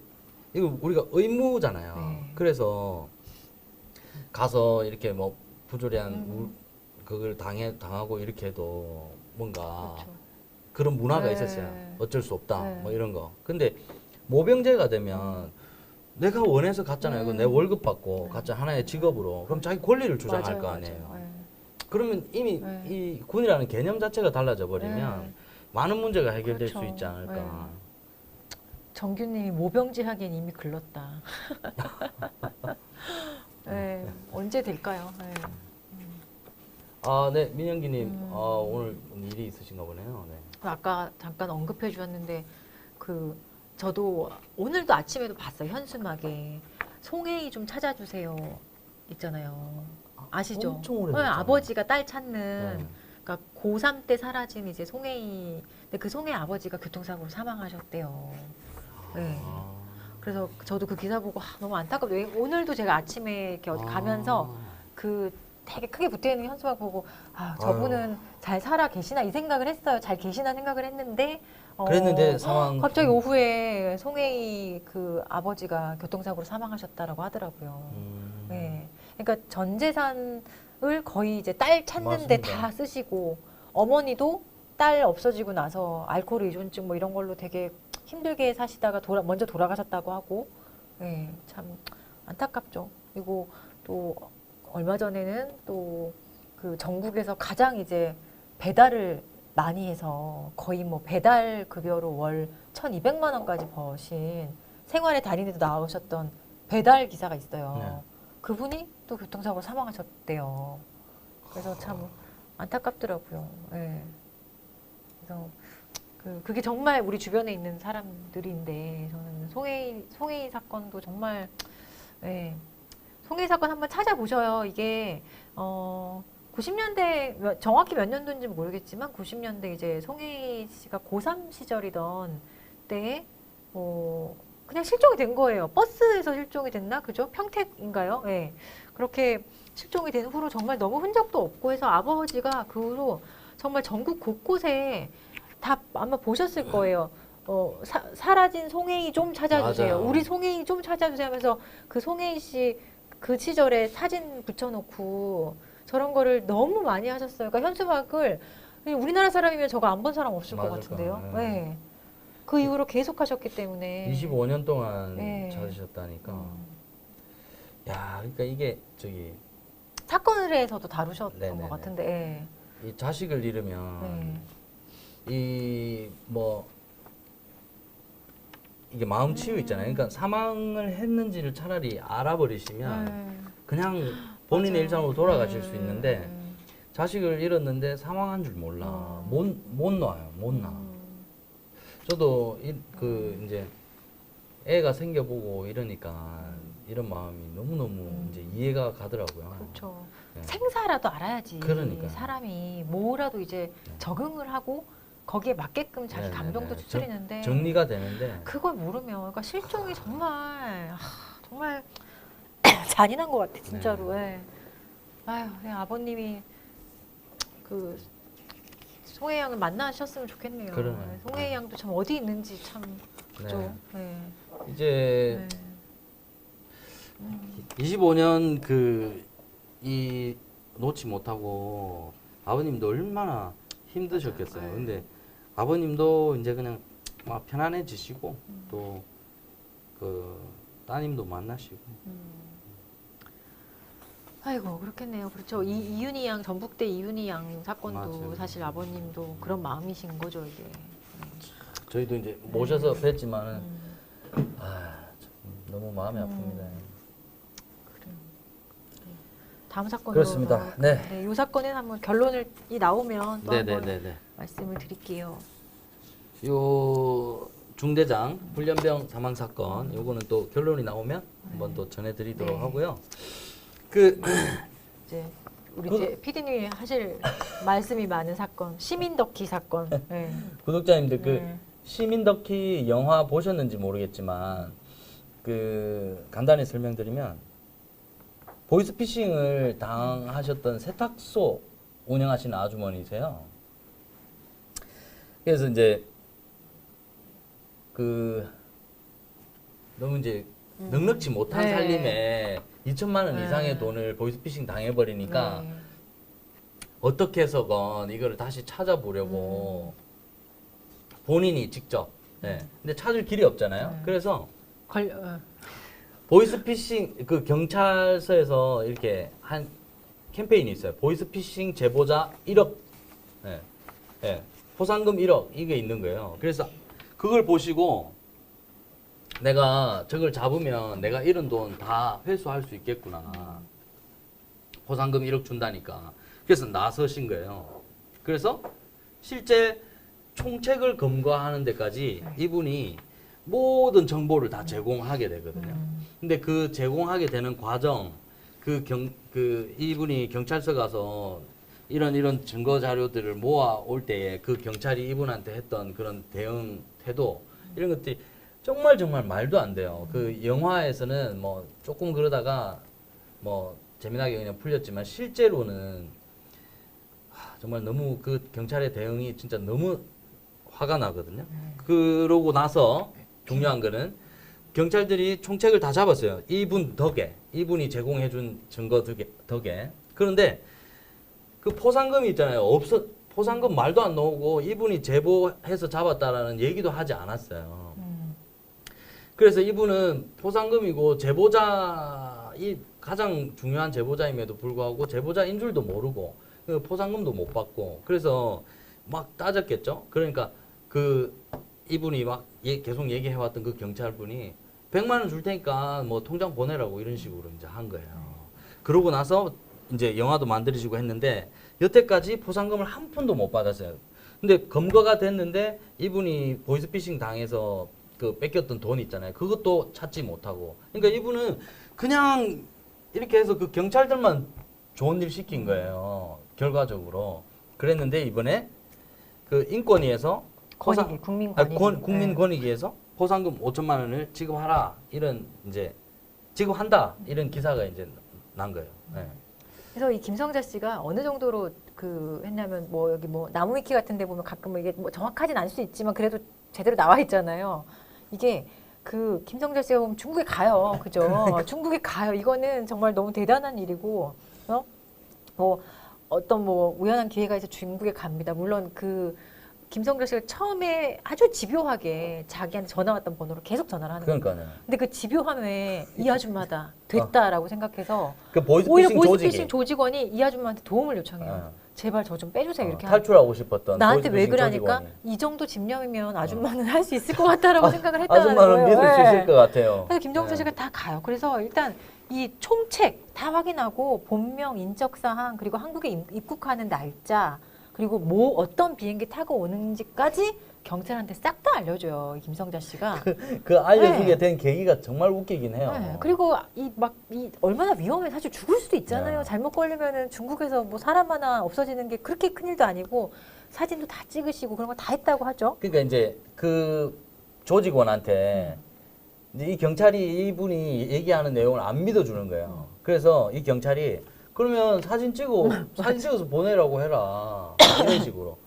Speaker 1: 이거 우리가 의무잖아요.
Speaker 2: 네.
Speaker 1: 그래서 가서 이렇게 뭐 부조리한 그걸 당하고 이렇게 해도 뭔가
Speaker 2: 그렇죠.
Speaker 1: 그런 문화가
Speaker 2: 네.
Speaker 1: 있었어요. 어쩔 수 없다.
Speaker 2: 네.
Speaker 1: 뭐 이런 거. 근데 모병제가 되면 내가 원해서 갔잖아요. 그건 내 월급 받고 갔잖아. 하나의 직업으로. 그럼 자기 권리를 주장할
Speaker 2: 맞아요,
Speaker 1: 거 아니에요.
Speaker 2: 맞아요. 네.
Speaker 1: 그러면 이미
Speaker 2: 네.
Speaker 1: 이 군이라는 개념 자체가 달라져 버리면
Speaker 2: 네.
Speaker 1: 많은 문제가 해결될
Speaker 2: 그렇죠.
Speaker 1: 수 있지 않을까.
Speaker 2: 네. 정규님이 모병제 하기엔 이미 글렀다. 네, 언제 될까요? 네.
Speaker 1: 아, 네, 민영기님, 오늘 일이 있으신가 보네요. 네.
Speaker 2: 아까 잠깐 언급해 주셨는데 저도 오늘도 아침에도 봤어요. 현수막에 송혜이 좀 찾아주세요 있잖아요. 아시죠?
Speaker 1: 엄청 오래
Speaker 2: 네,
Speaker 1: 됐잖아요.
Speaker 2: 아버지가 딸 찾는
Speaker 1: 네.
Speaker 2: 그러니까 고3 때 사라진 이제 송혜이. 근데 그 송혜이 아버지가 교통사고로 사망하셨대요. 네.
Speaker 1: 아.
Speaker 2: 그래서 저도 그 기사 보고 너무 안타깝네요. 오늘도 제가 아침에 이렇게 어디 가면서 그 되게 크게 붙어있는 현수막 보고 저분은 잘 살아 계시나 이 생각을 했어요. 잘 계시나 생각을 했는데
Speaker 1: 그랬는데 상황
Speaker 2: 갑자기 오후에 송혜이 그 아버지가 교통사고로 사망하셨다라고 하더라고요. 네. 그러니까 전 재산을 거의 이제 딸 찾는데
Speaker 1: 맞습니다.
Speaker 2: 다 쓰시고 어머니도 딸 없어지고 나서 알코올 의존증 뭐 이런 걸로 되게 힘들게 사시다가 먼저 돌아가셨다고 하고, 네, 참 안타깝죠. 그리고 또 얼마 전에는 또 그 전국에서 가장 이제 배달을 많이 해서 거의 뭐 배달 급여로 월 1,200만 원까지 버신 생활의 달인에도 나오셨던 배달 기사가 있어요.
Speaker 1: 네.
Speaker 2: 그분이 또 교통사고로 사망하셨대요. 그래서 참 안타깝더라고요. 예. 그래서 그게 정말 우리 주변에 있는 사람들인데 저는 송혜이 사건도 정말 예. 송혜이 사건 한번 찾아보셔요. 이게 90년대 정확히 몇 년도인지 모르겠지만 90년대 이제 송혜이 씨가 고3 시절이던 때에 그냥 실종이 된 거예요. 버스에서 실종이 됐나? 그죠? 평택인가요? 예. 그렇게 실종이 된 후로 정말 너무 흔적도 없고 해서 아버지가 그 후로 정말 전국 곳곳에 다 아마 보셨을 거예요. 사라진 송혜이 좀 찾아주세요.
Speaker 1: 맞아요.
Speaker 2: 우리 송혜이 좀 찾아주세요 하면서 그 송혜이 씨 그 시절에 사진 붙여놓고 저런 거를 너무 많이 하셨어요. 그러니까 현수막을 우리나라 사람이면 저거 안 본 사람 없을 것
Speaker 1: 맞을
Speaker 2: 같은데요.
Speaker 1: 거예요.
Speaker 2: 네. 그 이후로 계속 하셨기 때문에
Speaker 1: 25년 동안
Speaker 2: 네.
Speaker 1: 찾으셨다니까. 야, 그러니까 이게 저기
Speaker 2: 사건에서도 다루셨던
Speaker 1: 네네네.
Speaker 2: 것 같은데
Speaker 1: 이 자식을 잃으면
Speaker 2: 네.
Speaker 1: 이 뭐 이게 마음 치유 있잖아요. 그러니까 사망을 했는지를 차라리 알아버리시면 그냥 본인의
Speaker 2: 맞아요.
Speaker 1: 일상으로 돌아가실 수 있는데 자식을 잃었는데 사망한 줄 몰라. 못 놔요. 못 놔. 저도 이제 애가 생겨보고 이러니까 이런 마음이 너무너무 이제 이해가 가더라고요.
Speaker 2: 그렇죠.
Speaker 1: 네.
Speaker 2: 생사라도 알아야지.
Speaker 1: 그러니까요.
Speaker 2: 사람이 뭐라도 이제 적응을 하고 거기에 맞게끔 자기
Speaker 1: 네네네.
Speaker 2: 감정도 추스리는데
Speaker 1: 정리가 되는데
Speaker 2: 그걸 모르면 그러니까 실종이 정말 정말 잔인한 것 같아 진짜로. 예. 아유, 그냥 아버님이 그 송혜 양을 만나셨으면 좋겠네요.
Speaker 1: 그러네요.
Speaker 2: 예, 송혜 양도 참 어디 있는지 참 그죠. 예.
Speaker 1: 이제
Speaker 2: 네.
Speaker 1: 25년 이 놓지 못하고 아버님도 얼마나 힘드셨겠어요.
Speaker 2: 맞아요.
Speaker 1: 근데 아버님도 이제 그냥 막 편안해지시고 또 그 따님도 만나시고.
Speaker 2: 아이고 그렇겠네요. 그렇죠. 이윤희 양 전북대 이윤희 양 사건도
Speaker 1: 맞아요.
Speaker 2: 사실 아버님도 그런 마음이신 거죠 이게.
Speaker 1: 저희도 이제 모셔서 뵀지만은 참 너무 마음이 아픕니다.
Speaker 2: 그래요. 네. 다음 사건으로
Speaker 1: 그렇습니다.
Speaker 2: 넘어갈까요?
Speaker 1: 네.
Speaker 2: 네, 이 사건은 한번 결론이 나오면 또 한번
Speaker 1: 네네네네.
Speaker 2: 말씀을 드릴게요.
Speaker 1: 요 중대장 훈련병 사망 사건 요거는 또 결론이 나오면 한번 또 전해드리도록
Speaker 2: 네.
Speaker 1: 하고요.
Speaker 2: 이제 우리 이제 PD님이 하실 말씀이 많은 사건 시민덕희 사건. 네.
Speaker 1: 구독자님들
Speaker 2: 네.
Speaker 1: 시민덕희 영화 보셨는지 모르겠지만 간단히 설명드리면 보이스피싱을 당하셨던 세탁소 운영하시는 아주머니세요. 그래서 이제 너무 이제 넉넉지 못한
Speaker 2: 네.
Speaker 1: 살림에 2천만 원
Speaker 2: 네.
Speaker 1: 이상의 돈을 보이스피싱 당해버리니까
Speaker 2: 네.
Speaker 1: 어떻게 해서건 이거를 다시 찾아보려고 본인이 직접. 근데 찾을 길이 없잖아요. 그래서 보이스피싱 경찰서에서 이렇게 한 캠페인이 있어요. 보이스피싱 제보자 1억. 포상금 1억 이게 있는 거예요. 그래서 그걸 보시고 내가 저걸 잡으면 내가 잃은 돈 다 회수할 수 있겠구나. 포상금 1억 준다니까. 그래서 나서신 거예요. 그래서 실제 총책을 검거하는 데까지 이분이 모든 정보를 다 제공하게 되거든요. 근데 그 제공하게 되는 과정, 이분이 경찰서 가서 이런 증거 자료들을 모아올 때에 그 경찰이 이분한테 했던 그런 대응 태도, 이런 것들이 정말 말도 안 돼요. 그 영화에서는 뭐 조금 그러다가 뭐 재미나게 그냥 풀렸지만 실제로는 정말 너무 그 경찰의 대응이 진짜 너무 화가 나거든요. 그러고 나서 중요한 거는 경찰들이 총책을 다 잡았어요. 이분 덕에, 이분이 제공해준 증거 덕에. 그런데 그 포상금이 있잖아요. 포상금 말도 안 나오고 이분이 제보해서 잡았다라는 얘기도 하지 않았어요. 그래서 이분은 포상금이고 이 가장 중요한 제보자임에도 불구하고 제보자인 줄도 모르고 그 포상금도 못 받고 그래서 막 따졌겠죠. 그러니까 그 이분이 막 계속 얘기해왔던 그 경찰분이 100만 원 줄 테니까 뭐 통장 보내라고 이런 식으로 이제 한 거예요. 그러고 나서 이제 영화도 만들어지고 했는데 여태까지 포상금을 한 푼도 못 받았어요. 근데 검거가 됐는데 이분이 보이스피싱 당해서 그 뺏겼던 돈 있잖아요. 그것도 찾지 못하고. 그러니까 이분은 그냥 이렇게 해서 그 경찰들만 좋은 일 시킨 거예요. 결과적으로. 그랬는데 이번에 그 인권위에서
Speaker 2: 권익위, 국민 권익위.
Speaker 1: 국민 권익위에서 포상금 5천만 원을 지급하라 이런 이제 지급한다 이런 기사가 이제 난 거예요. 네.
Speaker 2: 그래서 이 김성자 씨가 어느 정도로 그 했냐면 뭐 여기 뭐 나무위키 같은 데 보면 가끔 이게 뭐 정확하진 않을 수 있지만 그래도 제대로 나와 있잖아요. 이게 그 김성자 씨가 보면 중국에 가요. 그죠?
Speaker 1: 그러니까.
Speaker 2: 중국에 가요. 이거는 정말 너무 대단한 일이고 뭐 어떤 뭐 우연한 기회가 있어 중국에 갑니다. 물론 그 김성자 씨가 처음에 아주 집요하게 자기한테 전화 왔던 번호로 계속 전화를 하는 거예요.
Speaker 1: 그러니까요.
Speaker 2: 근데 그 집요함에 이 아줌마다 됐다라고 생각해서
Speaker 1: 그
Speaker 2: 오히려
Speaker 1: 보이스피싱
Speaker 2: 보이스피싱
Speaker 1: 조직이
Speaker 2: 조직원이 이 아줌마한테 도움을 요청해요.
Speaker 1: 어.
Speaker 2: 제발 저 좀 빼주세요. 이렇게
Speaker 1: 탈출하고 싶었던
Speaker 2: 나한테 왜
Speaker 1: 보이스피싱
Speaker 2: 그러니까
Speaker 1: 조직원이.
Speaker 2: 이 정도 집념이면 아줌마는 할 수 있을 것 같다라고 생각을 했다는
Speaker 1: 아줌마는
Speaker 2: 거예요.
Speaker 1: 믿을 수
Speaker 2: 네.
Speaker 1: 있을 것 같아요.
Speaker 2: 그래서 김정수
Speaker 1: 네.
Speaker 2: 씨가 다 가요. 그래서 일단 이 총책 다 확인하고 본명, 인적 사항 그리고 한국에 입국하는 날짜 그리고 뭐 어떤 비행기 타고 오는지까지 경찰한테 싹 다 알려줘요. 이 김성자 씨가.
Speaker 1: 그 알려주게
Speaker 2: 네.
Speaker 1: 된 계기가 정말 웃기긴 해요.
Speaker 2: 네. 그리고 이 얼마나 위험해. 사실 죽을 수도 있잖아요.
Speaker 1: 네.
Speaker 2: 잘못 걸리면은 중국에서 뭐 사람 하나 없어지는 게 그렇게 큰일도 아니고 사진도 다 찍으시고 그런 걸 다 했다고 하죠.
Speaker 1: 그러니까 이제 그 조직원한테 이제 이 경찰이 이분이 얘기하는 내용을 안 믿어주는 거예요. 그래서 이 경찰이 그러면 사진 찍어서 보내라고 해라 이런 식으로.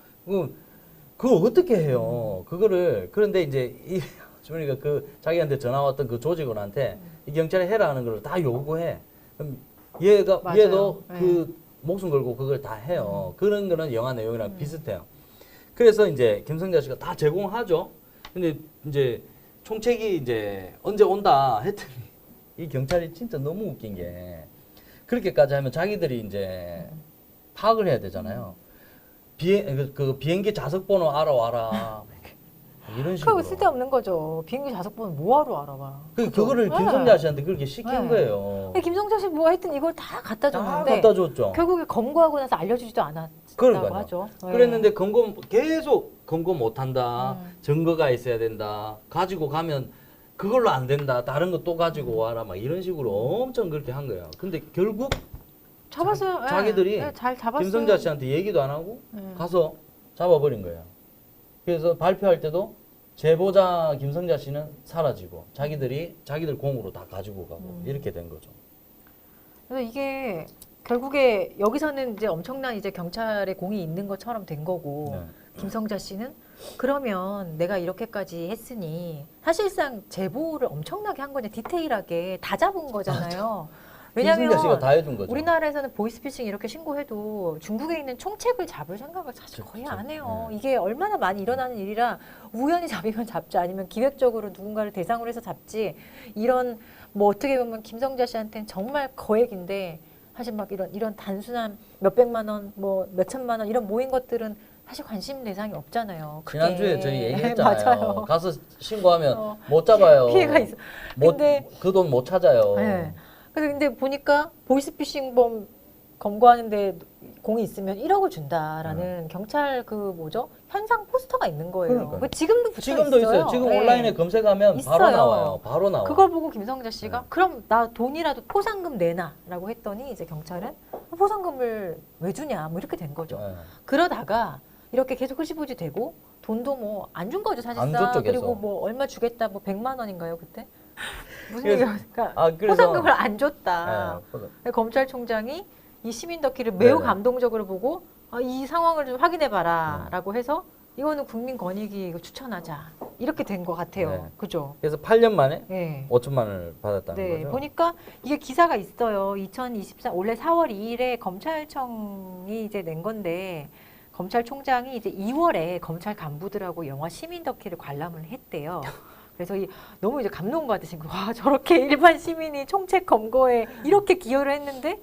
Speaker 1: 그걸 어떻게 해요? 그거를 그런데 이제 이 주머니가 그 자기한테 전화 왔던 그 조직원한테 이 경찰이 해라 하는 걸 다 요구해. 그럼 얘도
Speaker 2: 맞아요.
Speaker 1: 그 목숨 걸고 그걸 다 해요. 그런 거는 영화 내용이랑 비슷해요. 그래서 이제 김성자 씨가 다 제공하죠. 근데 이제 총책이 이제 언제 온다 했더니 이 경찰이 진짜 너무 웃긴 게 그렇게까지 하면 자기들이 이제 파악을 해야 되잖아요. 그 비행기 좌석 번호 알아와라. 이런 식으로.
Speaker 2: 그거 쓸데없는 거죠. 비행기 좌석번호 뭐하러 알아봐.
Speaker 1: 그거를
Speaker 2: 네.
Speaker 1: 김성자 씨한테 그렇게 시킨
Speaker 2: 네.
Speaker 1: 거예요.
Speaker 2: 근데 김성자 씨 뭐 하여튼 이걸 다 갖다
Speaker 1: 다
Speaker 2: 줬는데
Speaker 1: 갖다 줬죠.
Speaker 2: 결국에 검거하고 나서 알려주지도 않았다고
Speaker 1: 그러니까요.
Speaker 2: 하죠. 네.
Speaker 1: 그랬는데 계속 검거 못한다. 증거가 있어야 된다. 가지고 가면 그걸로 안 된다. 다른 거 또 가지고 와라. 막 이런 식으로 엄청 그렇게 한 거예요. 근데 결국
Speaker 2: 잡았어요. 네.
Speaker 1: 자기들이
Speaker 2: 네, 잘 잡았어요.
Speaker 1: 김성자 씨한테 얘기도 안 하고
Speaker 2: 네.
Speaker 1: 가서 잡아버린 거예요. 그래서 발표할 때도 제보자 김성자 씨는 사라지고 자기들 공으로 다 가지고 가고 이렇게 된 거죠.
Speaker 2: 그래서 이게 결국에 여기서는 이제 엄청난 이제 경찰의 공이 있는 것처럼 된 거고
Speaker 1: 네.
Speaker 2: 김성자 씨는 그러면 내가 이렇게까지 했으니 사실상 제보를 엄청나게 한 거냐 디테일하게 다 잡은 거잖아요.
Speaker 1: 김성자 씨가
Speaker 2: 왜냐하면
Speaker 1: 다 해준 거죠.
Speaker 2: 우리나라에서는 보이스피싱 이렇게 신고해도 중국에 있는 총책을 잡을 생각을 사실 거의 안 해요.
Speaker 1: 네.
Speaker 2: 이게 얼마나 많이 일어나는 일이라 우연히 잡으면 잡지 아니면 기획적으로 누군가를 대상으로 해서 잡지 이런 뭐 어떻게 보면 김성자 씨한테는 정말 거액인데 사실 막 이런 단순한 몇백만 원, 뭐 몇천만 원 이런 모인 것들은 사실 관심 대상이 없잖아요. 크게.
Speaker 1: 지난주에 저희 얘기했잖아요.
Speaker 2: 맞아요.
Speaker 1: 가서 신고하면 못 잡아요.
Speaker 2: 피해가 있어. 근데
Speaker 1: 그 돈 못 찾아요.
Speaker 2: 네. 그래서 근데 보니까 보이스피싱범 검거하는데 공이 있으면 1억을 준다라는 경찰 그 뭐죠 현상 포스터가 있는 거예요.
Speaker 1: 그러니까요.
Speaker 2: 그 지금도 붙어
Speaker 1: 지금도 있어요. 지금
Speaker 2: 네.
Speaker 1: 온라인에 검색하면 바로
Speaker 2: 있어요.
Speaker 1: 나와요. 바로 나와.
Speaker 2: 그걸 보고 김성자 씨가
Speaker 1: 네.
Speaker 2: 그럼 나 돈이라도 포상금 내놔라고 했더니 이제 경찰은 포상금을 왜 주냐 뭐 이렇게 된 거죠.
Speaker 1: 네.
Speaker 2: 그러다가 이렇게 계속 흐지부지 되고 돈도 뭐 안 준 거죠 사실상.
Speaker 1: 안 줬죠, 계속.
Speaker 2: 그리고 뭐 얼마 주겠다 뭐 100만 원인가요 그때? 무슨
Speaker 1: 그래서-
Speaker 2: 얘기가
Speaker 1: 그래서-
Speaker 2: 포상금을 안 줬다.
Speaker 1: 네.
Speaker 2: 검찰총장이 이 시민 덕기를 매우
Speaker 1: 네네.
Speaker 2: 감동적으로 보고 이 상황을 좀 확인해봐라라고 해서 이거는 국민권익위 이거 추천하자 이렇게 된 것 같아요.
Speaker 1: 네.
Speaker 2: 그죠?
Speaker 1: 그래서 8년 만에
Speaker 2: 네.
Speaker 1: 5천만 원을 받았다는
Speaker 2: 네,
Speaker 1: 거죠.
Speaker 2: 보니까 이게 기사가 있어요. 2024 원래 4월 2일에 검찰청이 이제 낸 건데 검찰총장이 이제 2월에 검찰 간부들하고 영화 시민 덕기를 관람을 했대요. 그래서 너무 이제 감동 받으신 거. 와, 저렇게 일반 시민이 총책 검거에 이렇게 기여를 했는데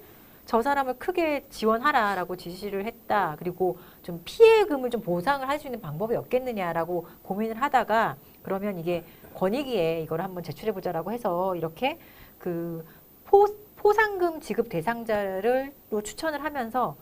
Speaker 2: 저 사람을 크게 지원하라라고 지시를 했다. 그리고 좀 피해금을 좀 보상을 할 수 있는 방법이 없겠느냐라고 고민을 하다가 그러면 이게 권익위에 이걸 한번 제출해보자라고 해서 이렇게 그 포상금 지급 대상자를 또 추천을 하면서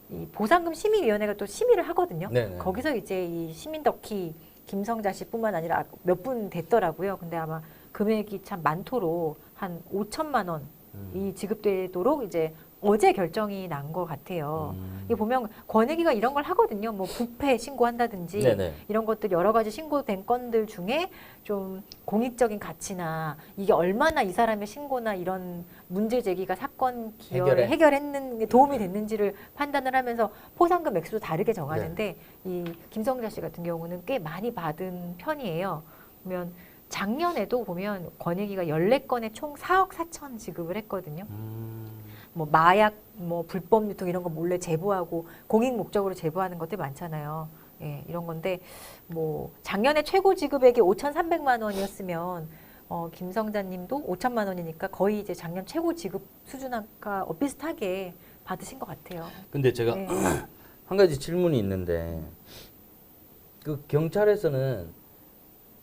Speaker 2: 이 보상금 심의위원회가 또 심의를 하거든요.
Speaker 1: 네네.
Speaker 2: 거기서 이제 이 시민덕희 김성자 씨뿐만 아니라 몇 분 됐더라고요. 근데 아마 금액이 참 많도록 한 5천만 원이 지급되도록 이제 어제 결정이 난 것 같아요. 이게 보면 권익위가 이런 걸 하거든요. 뭐 부패 신고한다든지
Speaker 1: 네네.
Speaker 2: 이런 것들 여러 가지 신고된 건들 중에 좀 공익적인 가치나 이게 얼마나 이 사람의 신고나 이런 문제 제기가 사건 기여를 해결했는 도움이 됐는지를 판단을 하면서 포상금 액수도 다르게 정하는데 이 김성자 씨 같은 경우는 꽤 많이 받은 편이에요. 보면 작년에도 보면 권익위가 14건에 총 4억 4천 지급을 했거든요. 뭐 마약, 뭐 불법 유통 이런 거 몰래 제보하고 공익 목적으로 제보하는 것들 많잖아요. 예, 이런 건데 뭐 작년에 최고 지급액이 5,300만 원이었으면 김성자님도 5천만 원이니까 거의 이제 작년 최고 지급 수준과 비슷하게 받으신 것 같아요.
Speaker 1: 근데 제가
Speaker 2: 네.
Speaker 1: 한 가지 질문이 있는데 그 경찰에서는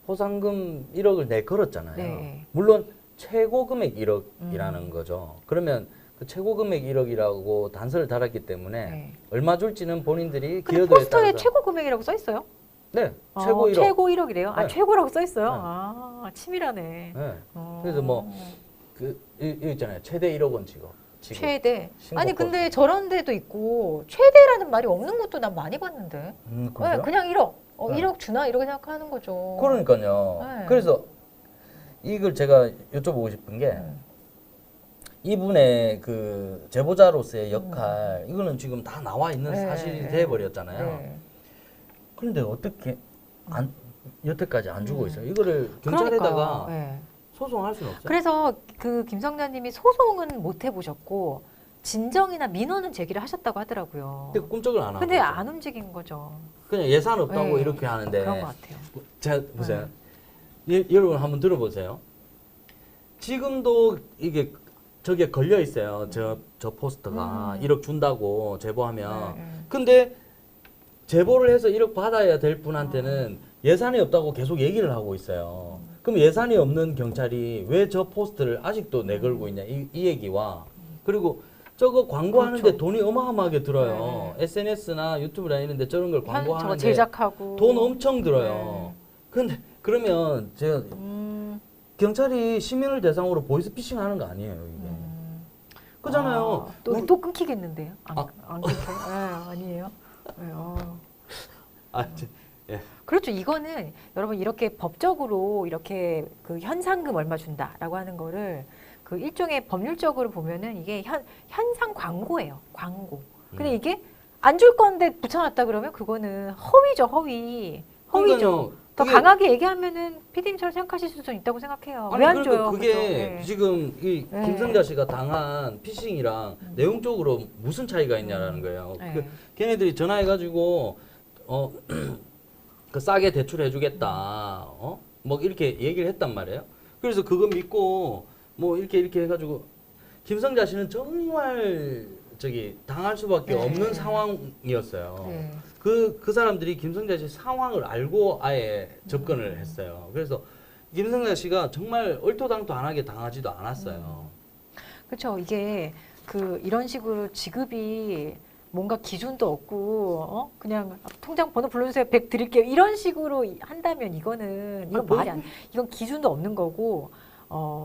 Speaker 1: 포상금 1억을 내걸었잖아요.
Speaker 2: 네.
Speaker 1: 물론 최고 금액 1억이라는 거죠. 그러면 그 최고 금액 1억이라고 단서를 달았기 때문에
Speaker 2: 네.
Speaker 1: 얼마 줄지는 본인들이
Speaker 2: 근데
Speaker 1: 기여도에
Speaker 2: 포스터에
Speaker 1: 따라서
Speaker 2: 최고 금액이라고 써 있어요?
Speaker 1: 네, 최고 1억.
Speaker 2: 최고 1억이래요? 아,
Speaker 1: 네.
Speaker 2: 최고라고 써 있어요?
Speaker 1: 네.
Speaker 2: 아, 치밀하네.
Speaker 1: 네. 그래서 뭐 이거 있잖아요. 최대 1억 원 지급.
Speaker 2: 최대.
Speaker 1: 신고
Speaker 2: 아니
Speaker 1: 건수.
Speaker 2: 근데 저런 데도 있고 최대라는 말이 없는 것도 난 많이 봤는데.
Speaker 1: 그래요?
Speaker 2: 네, 그냥 1억.
Speaker 1: 네.
Speaker 2: 1억 주나 이렇게 생각하는 거죠.
Speaker 1: 그러니까요.
Speaker 2: 네.
Speaker 1: 그래서 이걸 제가 여쭤보고 싶은 게 이분의 그 제보자로서의 역할 이거는 지금 다 나와 있는
Speaker 2: 네.
Speaker 1: 사실이 돼버렸잖아요.
Speaker 2: 네.
Speaker 1: 그런데 어떻게 여태까지 안 주고 있어요? 이거를 경찰에다가
Speaker 2: 그러니까요. 네.
Speaker 1: 소송할 수는 없어요?
Speaker 2: 그래서 그 김성자님이 소송은 못 해보셨고 진정이나 민원은 제기를 하셨다고 하더라고요.
Speaker 1: 근데 꿈쩍을 안 하고
Speaker 2: 근데
Speaker 1: 있죠.
Speaker 2: 안 움직인 거죠.
Speaker 1: 그냥 예산 없다고
Speaker 2: 네.
Speaker 1: 이렇게 하는데
Speaker 2: 그런 것 같아요.
Speaker 1: 자 보세요. 여러분 한번 들어보세요. 지금도 이게 저게 걸려 있어요. 저 포스터가 1억 준다고 제보하면.
Speaker 2: 네.
Speaker 1: 근데 제보를 해서 1억 받아야 될 분한테는 예산이 없다고 계속 얘기를 하고 있어요. 그럼 예산이 없는 경찰이 왜 저 포스터를 아직도 내걸고 있냐 이 얘기와 그리고 저거 광고하는데
Speaker 2: 그렇죠.
Speaker 1: 돈이 어마어마하게 들어요. SNS나 유튜브나 이런 데 저런 걸
Speaker 2: 저거
Speaker 1: 광고하는데
Speaker 2: 제작하고
Speaker 1: 돈 엄청 들어요. 근데 그러면 제가 경찰이 시민을 대상으로 보이스피싱 하는 거 아니에요, 이게. 그잖아요.
Speaker 2: 또 끊기겠는데요?
Speaker 1: 아.
Speaker 2: 안 끊겨요? 네, 아니에요? 네,
Speaker 1: 예.
Speaker 2: 그렇죠. 이거는 여러분 이렇게 법적으로 이렇게 그 현상금 얼마 준다라고 하는 거를 그 일종의 법률적으로 보면은 이게 현상 광고예요. 광고. 근데 이게 안 줄 건데 붙여놨다 그러면 그거는 허위죠. 허위죠.
Speaker 1: 그러니까요.
Speaker 2: 더
Speaker 1: 그게-
Speaker 2: 강하게 얘기하면은 피디님처럼 생각하실 수도 있다고 생각해요.
Speaker 1: 아니,
Speaker 2: 왜 안
Speaker 1: 그러니까
Speaker 2: 줘요?
Speaker 1: 그게
Speaker 2: 그죠? 네.
Speaker 1: 지금 이
Speaker 2: 네.
Speaker 1: 김성자 씨가 당한 피싱이랑 내용적으로 무슨 차이가 있냐라는 거예요.
Speaker 2: 네.
Speaker 1: 그 걔네들이 전화해가지고 그 싸게 대출해주겠다. 뭐 이렇게 얘기를 했단 말이에요. 그래서 그거 믿고 뭐 이렇게 해가지고 김성자 씨는 정말 당할 수밖에
Speaker 2: 네.
Speaker 1: 없는 상황이었어요.
Speaker 2: 네.
Speaker 1: 그 사람들이 김성자 씨 상황을 알고 아예 접근을 했어요. 그래서 김성자 씨가 정말 얼토당토안하게 당하지도 않았어요.
Speaker 2: 그렇죠. 이게 이런 식으로 지급이 뭔가 기준도 없고 그냥 통장 번호 불러주세요 100 드릴게요 이런 식으로 한다면 이건 말이 안 이건 기준도 없는 거고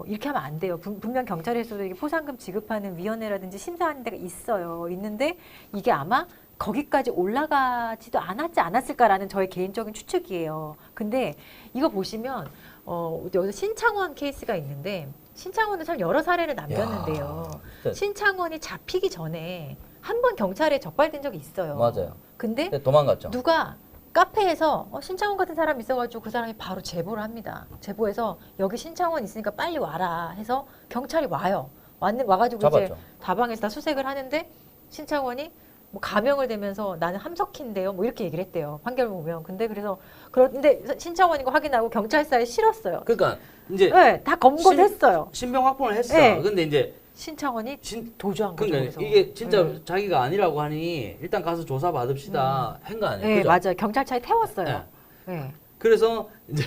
Speaker 2: 이렇게 하면 안 돼요. 분명 경찰에서도 이게 포상금 지급하는 위원회라든지 심사하는 데가 있어요. 있는데 이게 아마 거기까지 올라가지도 않았을까라는 저의 개인적인 추측이에요. 근데 이거 보시면 여기서 신창원 케이스가 있는데 신창원은 참 여러 사례를 남겼는데요.
Speaker 1: 야,
Speaker 2: 신창원이 잡히기 전에 한 번 경찰에 적발된 적이 있어요.
Speaker 1: 맞아요.
Speaker 2: 근데
Speaker 1: 도망갔죠.
Speaker 2: 누가 카페에서 신창원 같은 사람이 있어가지고 그 사람이 바로 제보를 합니다. 제보해서 여기 신창원 있으니까 빨리 와라 해서 경찰이 와요. 와가지고
Speaker 1: 잡았죠.
Speaker 2: 이제 다방에서 다 수색을 하는데 신창원이 뭐 가명을 대면서 나는 함석희인데요. 뭐 이렇게 얘기를 했대요. 판결 보면. 그런데 신창원인 거 확인하고 경찰서에 실었어요.
Speaker 1: 그러니까 이제
Speaker 2: 네, 다 검거했어요.
Speaker 1: 신병 확보를 했어.
Speaker 2: 네.
Speaker 1: 근데 이제
Speaker 2: 신창원이
Speaker 1: 진-
Speaker 2: 도주한 거죠.
Speaker 1: 그러니까
Speaker 2: 그래서.
Speaker 1: 이게 진짜
Speaker 2: 네.
Speaker 1: 자기가 아니라고 하니 일단 가서 조사 받읍시다 한 거 아니에요?
Speaker 2: 네,
Speaker 1: 그죠?
Speaker 2: 맞아요. 경찰차에 태웠어요.
Speaker 1: 네.
Speaker 2: 네.
Speaker 1: 그래서 이제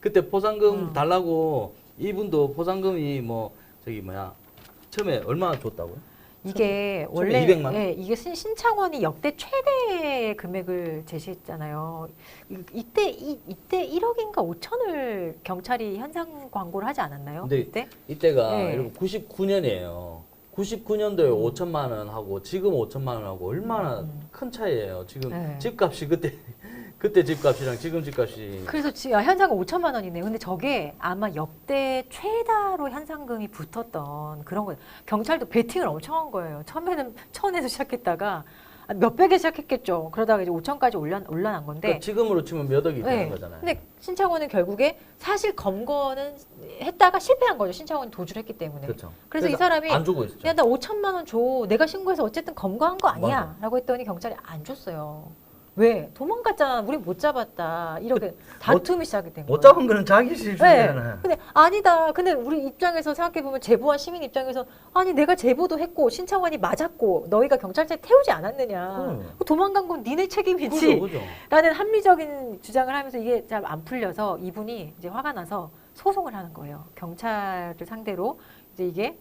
Speaker 1: 그때 포상금 달라고 이분도 포상금이 뭐 저기 뭐야 처음에 얼마나 줬다고요?
Speaker 2: 이게
Speaker 1: 처음에
Speaker 2: 원래
Speaker 1: 200만 원?
Speaker 2: 예, 이게 신창원이 역대 최대 금액을 제시했잖아요. 이때 1억인가 5천을 경찰이 현상 광고를 하지 않았나요?
Speaker 1: 근데
Speaker 2: 그때?
Speaker 1: 이때가
Speaker 2: 네.
Speaker 1: 여러분 99년이에요. 99년도에 5천만 원 하고 지금 5천만 원 하고 얼마나 큰 차이예요. 지금
Speaker 2: 네.
Speaker 1: 집값이 그때 집값이랑 지금 집값이
Speaker 2: 그래서 현상은 5천만 원이네요. 근데 저게 아마 역대 최다로 현상금이 붙었던 그런 거예요. 경찰도 베팅을 엄청 한 거예요. 처음에는 1,000에서 시작했다가 몇백에 시작했겠죠. 그러다가 이제 5천까지 올라난 건데.
Speaker 1: 그러니까 지금으로 치면 몇 억이 되는
Speaker 2: 네.
Speaker 1: 거잖아요.
Speaker 2: 근데 신창원은 결국에 사실 검거는 했다가 실패한 거죠. 신창원이 도주를 했기 때문에.
Speaker 1: 그렇죠.
Speaker 2: 그래서 이 사람이
Speaker 1: 안 주고 있었죠.
Speaker 2: 야, 나 5천만 원 줘. 내가 신고해서 어쨌든 검거한 거 아니야.
Speaker 1: 맞아.
Speaker 2: 라고 했더니 경찰이 안 줬어요. 왜? 도망갔잖아. 우리 못 잡았다. 이렇게 다툼이 시작이 된 거예요.
Speaker 1: 못 잡은 거는 자기
Speaker 2: 네.
Speaker 1: 실수잖아요.
Speaker 2: 근데 아니다. 근데 우리 입장에서 생각해보면 제보한 시민 입장에서 아니 내가 제보도 했고 신창원이 맞았고 너희가 경찰차에 태우지 않았느냐. 도망간 건 니네 책임이지.
Speaker 1: 그죠.
Speaker 2: 라는 합리적인 주장을 하면서 이게 잘 안 풀려서 이분이 이제 화가 나서 소송을 하는 거예요. 경찰을 상대로 이제 이게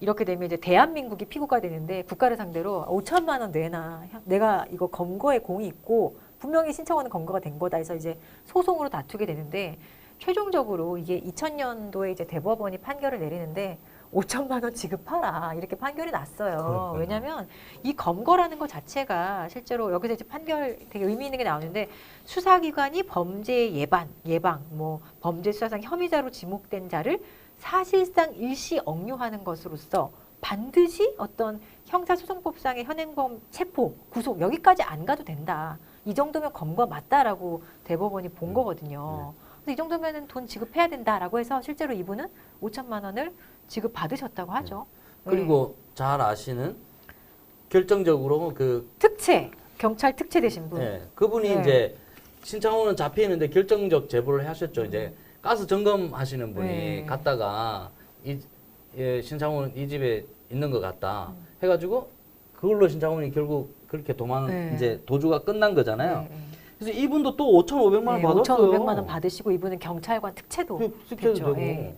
Speaker 2: 이렇게 되면 이제 대한민국이 피고가 되는데 국가를 상대로 5천만 원 내놔. 내가 이거 검거에 공이 있고 분명히 신청하는 검거가 된 거다 해서 이제 소송으로 다투게 되는데 최종적으로 이게 2000년도에 이제 대법원이 판결을 내리는데 5천만 원 지급하라 이렇게 판결이 났어요.
Speaker 1: 그러니까요.
Speaker 2: 왜냐하면 이 검거라는 것 자체가 실제로 여기서 이제 판결 되게 의미 있는 게 나오는데 수사기관이 범죄 예방, 뭐 범죄 수사상 혐의자로 지목된 자를 사실상 일시 억류하는 것으로서 반드시 어떤 형사소송법상의 현행범 체포, 구속 여기까지 안 가도 된다. 이 정도면 검거 맞다라고 대법원이 본 거거든요. 근데 이 정도면은 돈 지급해야 된다라고 해서 실제로 이분은 5천만 원을 지급받으셨다고 하죠.
Speaker 1: 그리고 잘 아시는 결정적으로
Speaker 2: 경찰 특채 되신 분.
Speaker 1: 그분이
Speaker 2: 네.
Speaker 1: 이제 신창호는 잡히는데 결정적 제보를 하셨죠. 이제 가스 점검하시는 분이
Speaker 2: 네.
Speaker 1: 갔다가 신창호는 이 집에 있는 것 같다 해가지고 그걸로 신창호는 결국 그렇게
Speaker 2: 네.
Speaker 1: 이제 도주가 끝난 거잖아요.
Speaker 2: 네.
Speaker 1: 그래서 이분도 또 5,500만 원 받았어요.
Speaker 2: 5,500만 원 받으시고 이분은 경찰관 특채도
Speaker 1: 특채도
Speaker 2: 됐죠.
Speaker 1: 되고.
Speaker 2: 예.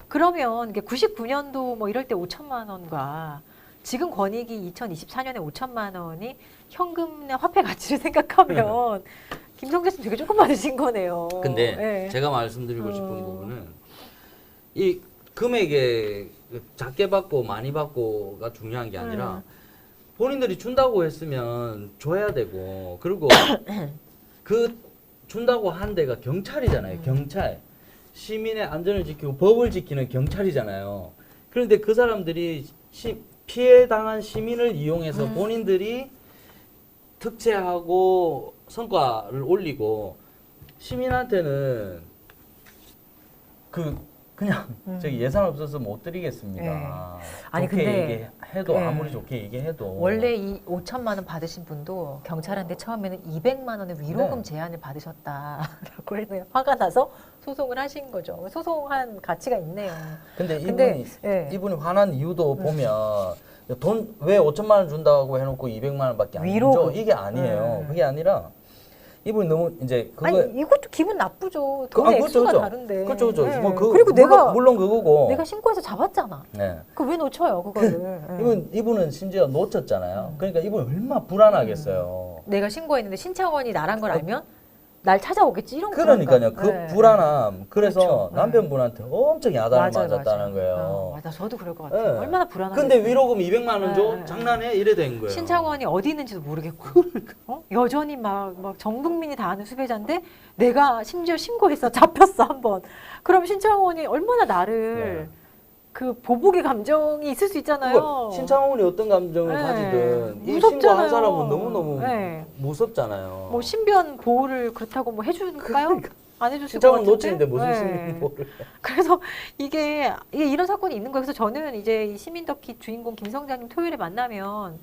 Speaker 2: 그러면 이게 99년도 뭐 이럴 때 5천만 원과 지금 권익이 2024년에 5천만 원이 현금이나 화폐 가치를 생각하면 김성재 씨는 되게 조금 받으신 거네요.
Speaker 1: 근데
Speaker 2: 예.
Speaker 1: 제가 말씀드리고 싶은 부분은 이 금액에 작게 받고 많이 받고가 중요한 게 아니라 본인들이 준다고 했으면 줘야 되고 그리고 그 준다고 한 데가 경찰이잖아요. 경찰. 시민의 안전을 지키고 법을 지키는 경찰이잖아요. 그런데 그 사람들이 피해 당한 시민을 이용해서 본인들이 특채하고 성과를 올리고 시민한테는 그냥 저기 예산 없어서 못 드리겠습니다.
Speaker 2: 네. 아니,
Speaker 1: 좋게
Speaker 2: 근데
Speaker 1: 얘기해도
Speaker 2: 네.
Speaker 1: 아무리 좋게 얘기해도
Speaker 2: 원래 이 5천만 원 받으신 분도 경찰한테 처음에는 200만 원의 위로금
Speaker 1: 네.
Speaker 2: 제한을 받으셨다라고 해서 화가 나서 소송을 하신 거죠. 소송한 가치가 있네요.
Speaker 1: 근데
Speaker 2: 예.
Speaker 1: 이분이 화난 이유도 보면 돈 왜 5천만 원 준다고 해놓고 200만 원밖에 안 줘?
Speaker 2: 위로금.
Speaker 1: 이게 아니에요. 그게 아니라 이분이 너무 이제 그거
Speaker 2: 아니 이것도 기분 나쁘죠. 돈의 액수가 다른데.
Speaker 1: 그렇죠.
Speaker 2: 네.
Speaker 1: 뭐
Speaker 2: 그리고
Speaker 1: 물론 그거고.
Speaker 2: 내가 신고해서 잡았잖아.
Speaker 1: 네.
Speaker 2: 그 왜 놓쳐요 그거를? 네.
Speaker 1: 이분은 심지어 놓쳤잖아요. 그러니까 이분 얼마나 불안하겠어요.
Speaker 2: 내가 신고했는데 신창원이 나란 걸 알면 날 찾아오겠지 이런
Speaker 1: 그러니까요.
Speaker 2: 불안감.
Speaker 1: 그
Speaker 2: 네.
Speaker 1: 불안함. 그래서
Speaker 2: 그렇죠.
Speaker 1: 남편분한테 엄청 야단을
Speaker 2: 맞아요,
Speaker 1: 맞았다는
Speaker 2: 맞아요.
Speaker 1: 거예요.
Speaker 2: 맞아, 저도 그럴 것 같아요.
Speaker 1: 네.
Speaker 2: 얼마나 불안하겠어요.
Speaker 1: 근데 위로금 200만 원 줘?
Speaker 2: 네.
Speaker 1: 장난해? 이래 된 거예요.
Speaker 2: 신창원이 어디 있는지도 모르겠고 여전히 막 전 국민이 다 아는 수배자인데 내가 심지어 신고해서 잡혔어 한번. 그럼 신창원이 얼마나 나를 그 보복의 감정이 있을 수 있잖아요.
Speaker 1: 신창원이 어떤 감정을
Speaker 2: 네.
Speaker 1: 가지든 이
Speaker 2: 무섭잖아요.
Speaker 1: 신고한 사람은 너무너무
Speaker 2: 네.
Speaker 1: 무섭잖아요.
Speaker 2: 뭐 신변 보호를 그렇다고 뭐 해줄까요? 안 해주실 것
Speaker 1: 신창원
Speaker 2: 같은데.
Speaker 1: 놓치는데 무슨
Speaker 2: 네.
Speaker 1: 신고를
Speaker 2: 그래서 이게 이런 사건이 있는 거예요. 그래서 저는 이제 이 시민더키 주인공 김성자님 토요일에 만나면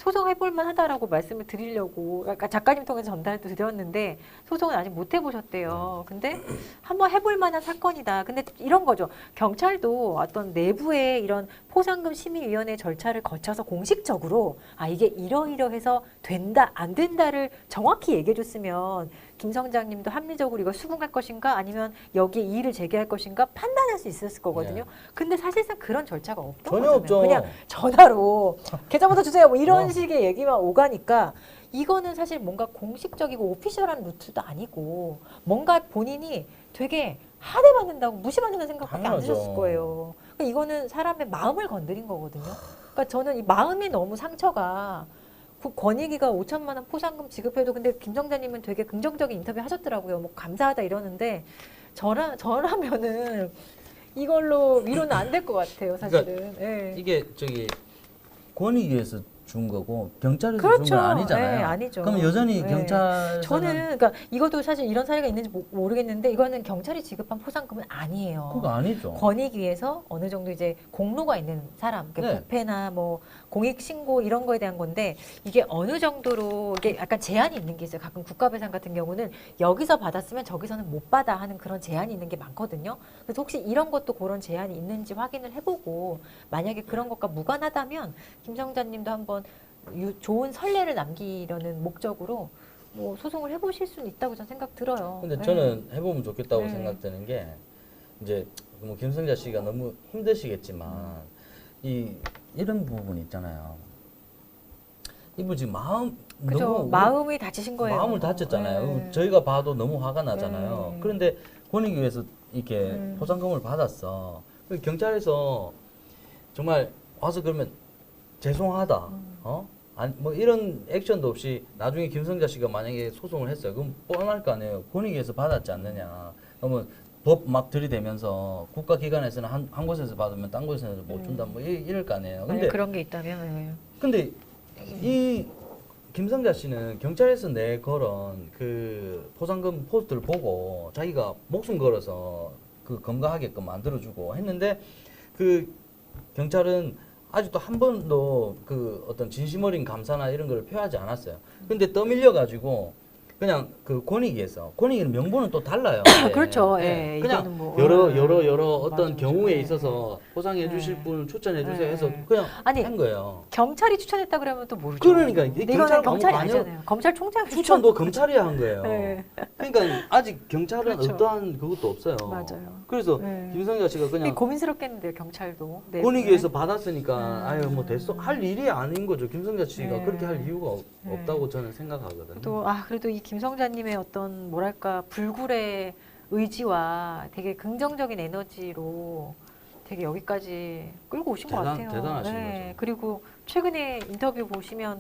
Speaker 2: 소송해볼 만하다라고 말씀을 드리려고 아까 작가님 통해서 전달도 드렸는데 소송은 아직 못 해보셨대요. 근데 한번 해볼 만한 사건이다. 근데 이런 거죠. 경찰도 어떤 내부의 이런 포상금 심의위원회 절차를 거쳐서 공식적으로 아 이게 이러이러해서 된다 안 된다를 정확히 얘기해줬으면 김 성장님도 합리적으로 이걸 수긍할 것인가 아니면 여기에 이의를 제기할 것인가 판단할 수 있었을 거거든요. 근데 사실상 그런 절차가 없던
Speaker 1: 전혀
Speaker 2: 거잖아요.
Speaker 1: 없죠.
Speaker 2: 그냥 전화로 계좌번호 주세요. 뭐 이런 식의 얘기만 오가니까 이거는 사실 뭔가 공식적이고 오피셜한 루트도 아니고 뭔가 본인이 되게 하대받는다고 무시받는다는 생각밖에 안
Speaker 1: 당연하죠.
Speaker 2: 드셨을 거예요. 그러니까 이거는 사람의 마음을 건드린 거거든요. 그러니까 저는 이 마음이 너무 상처가 권익위가 5천만 원 포상금 지급해도 근데 김성자님은 되게 긍정적인 인터뷰 하셨더라고요. 뭐 감사하다 이러는데 저라면은 이걸로 위로는 안 될 것 같아요, 사실은. 예.
Speaker 1: 이게 저기 권익위에서 준 거고 경찰에서
Speaker 2: 그렇죠.
Speaker 1: 준 건 아니잖아요.
Speaker 2: 네, 아니죠.
Speaker 1: 그럼 여전히
Speaker 2: 네.
Speaker 1: 경찰
Speaker 2: 저는 그러니까 이것도 사실 이런 사례가 있는지 모르겠는데 이거는 경찰이 지급한 포상금은 아니에요.
Speaker 1: 그거 아니죠.
Speaker 2: 권익위에서 어느 정도 이제 공로가 있는 사람, 그러니까
Speaker 1: 네.
Speaker 2: 부패나 뭐 공익 신고 이런 거에 대한 건데 이게 어느 정도로 이게 약간 제한이 있는 게 있어요. 가끔 국가배상 같은 경우는 여기서 받았으면 저기서는 못 받아 하는 그런 제한이 있는 게 많거든요. 그래서 혹시 이런 것도 그런 제한이 있는지 확인을 해보고 만약에 그런 것과 무관하다면 김성자님도 한번 좋은 선례를 남기려는 목적으로 뭐 소송을 해보실 수는 있다고 저는 생각 들어요.
Speaker 1: 근데
Speaker 2: 네.
Speaker 1: 저는 해보면 좋겠다고
Speaker 2: 네.
Speaker 1: 생각되는 게 이제 뭐 김성자 씨가 너무 힘드시겠지만 이런 부분 있잖아요. 이분 지금
Speaker 2: 그죠.
Speaker 1: 너무
Speaker 2: 마음이 다치신 거예요.
Speaker 1: 마음을 다쳤잖아요.
Speaker 2: 네.
Speaker 1: 저희가 봐도 너무 화가 나잖아요.
Speaker 2: 네.
Speaker 1: 그런데 권익위에서 이렇게 포상금을 받았어. 경찰에서 정말 와서 그러면 죄송하다. 아니, 뭐 이런 액션도 없이 나중에 김성자 씨가 만약에 소송을 했어요. 그럼 뻔할 거 아니에요. 권익위에서 받았지 않느냐. 그러면 법 막 들이대면서 국가기관에서는 한 곳에서 받으면 딴 곳에서 못 준다. 뭐 이럴 거 아니에요.
Speaker 2: 만약
Speaker 1: 근데
Speaker 2: 그런 게 있다면 네.
Speaker 1: 근데 이 김성자 씨는 경찰에서 내걸은 그 포상금 포스트를 보고 자기가 목숨 걸어서 그 검거하게끔 만들어주고 했는데 그 경찰은 아직도 한 번도 그 어떤 진심 어린 감사나 이런 걸 표하지 않았어요. 근데 떠밀려 가지고 그냥 그 권익위는 명분은 또 달라요.
Speaker 2: 그렇죠.
Speaker 1: 네.
Speaker 2: 예,
Speaker 1: 그냥
Speaker 2: 이거는 뭐,
Speaker 1: 여러 어떤
Speaker 2: 맞아,
Speaker 1: 경우에
Speaker 2: 맞아.
Speaker 1: 있어서 포상해 주실
Speaker 2: 네.
Speaker 1: 분 추천해 주세요
Speaker 2: 네.
Speaker 1: 해서 그냥
Speaker 2: 아니,
Speaker 1: 한 거예요.
Speaker 2: 경찰이 추천했다 그러면 또 모르죠.
Speaker 1: 그러니까
Speaker 2: 근데
Speaker 1: 이게
Speaker 2: 이거는
Speaker 1: 경찰
Speaker 2: 경찰이
Speaker 1: 아니요.
Speaker 2: 아니잖아요. 검찰총장이
Speaker 1: 추천도 검찰이 한 거예요.
Speaker 2: 네.
Speaker 1: 그러니까 아직 경찰은
Speaker 2: 그렇죠.
Speaker 1: 어떠한 그것도 없어요.
Speaker 2: 맞아요.
Speaker 1: 그래서
Speaker 2: 네.
Speaker 1: 김성자 씨가
Speaker 2: 되게
Speaker 1: 그냥
Speaker 2: 고민스럽겠는데요, 경찰도. 네.
Speaker 1: 권익위에서 받았으니까 아유 뭐
Speaker 2: 음.
Speaker 1: 됐어 할 일이 아닌 거죠. 김성자 씨가
Speaker 2: 네.
Speaker 1: 그렇게 할 이유가
Speaker 2: 네.
Speaker 1: 없다고 저는 생각하거든요.
Speaker 2: 또 그래도 이 김성자님의 어떤 뭐랄까 불굴의 의지와 되게 긍정적인 에너지로 되게 여기까지 끌고 오신 것 같아요.
Speaker 1: 대단하신 거죠.
Speaker 2: 그리고 최근에 인터뷰 보시면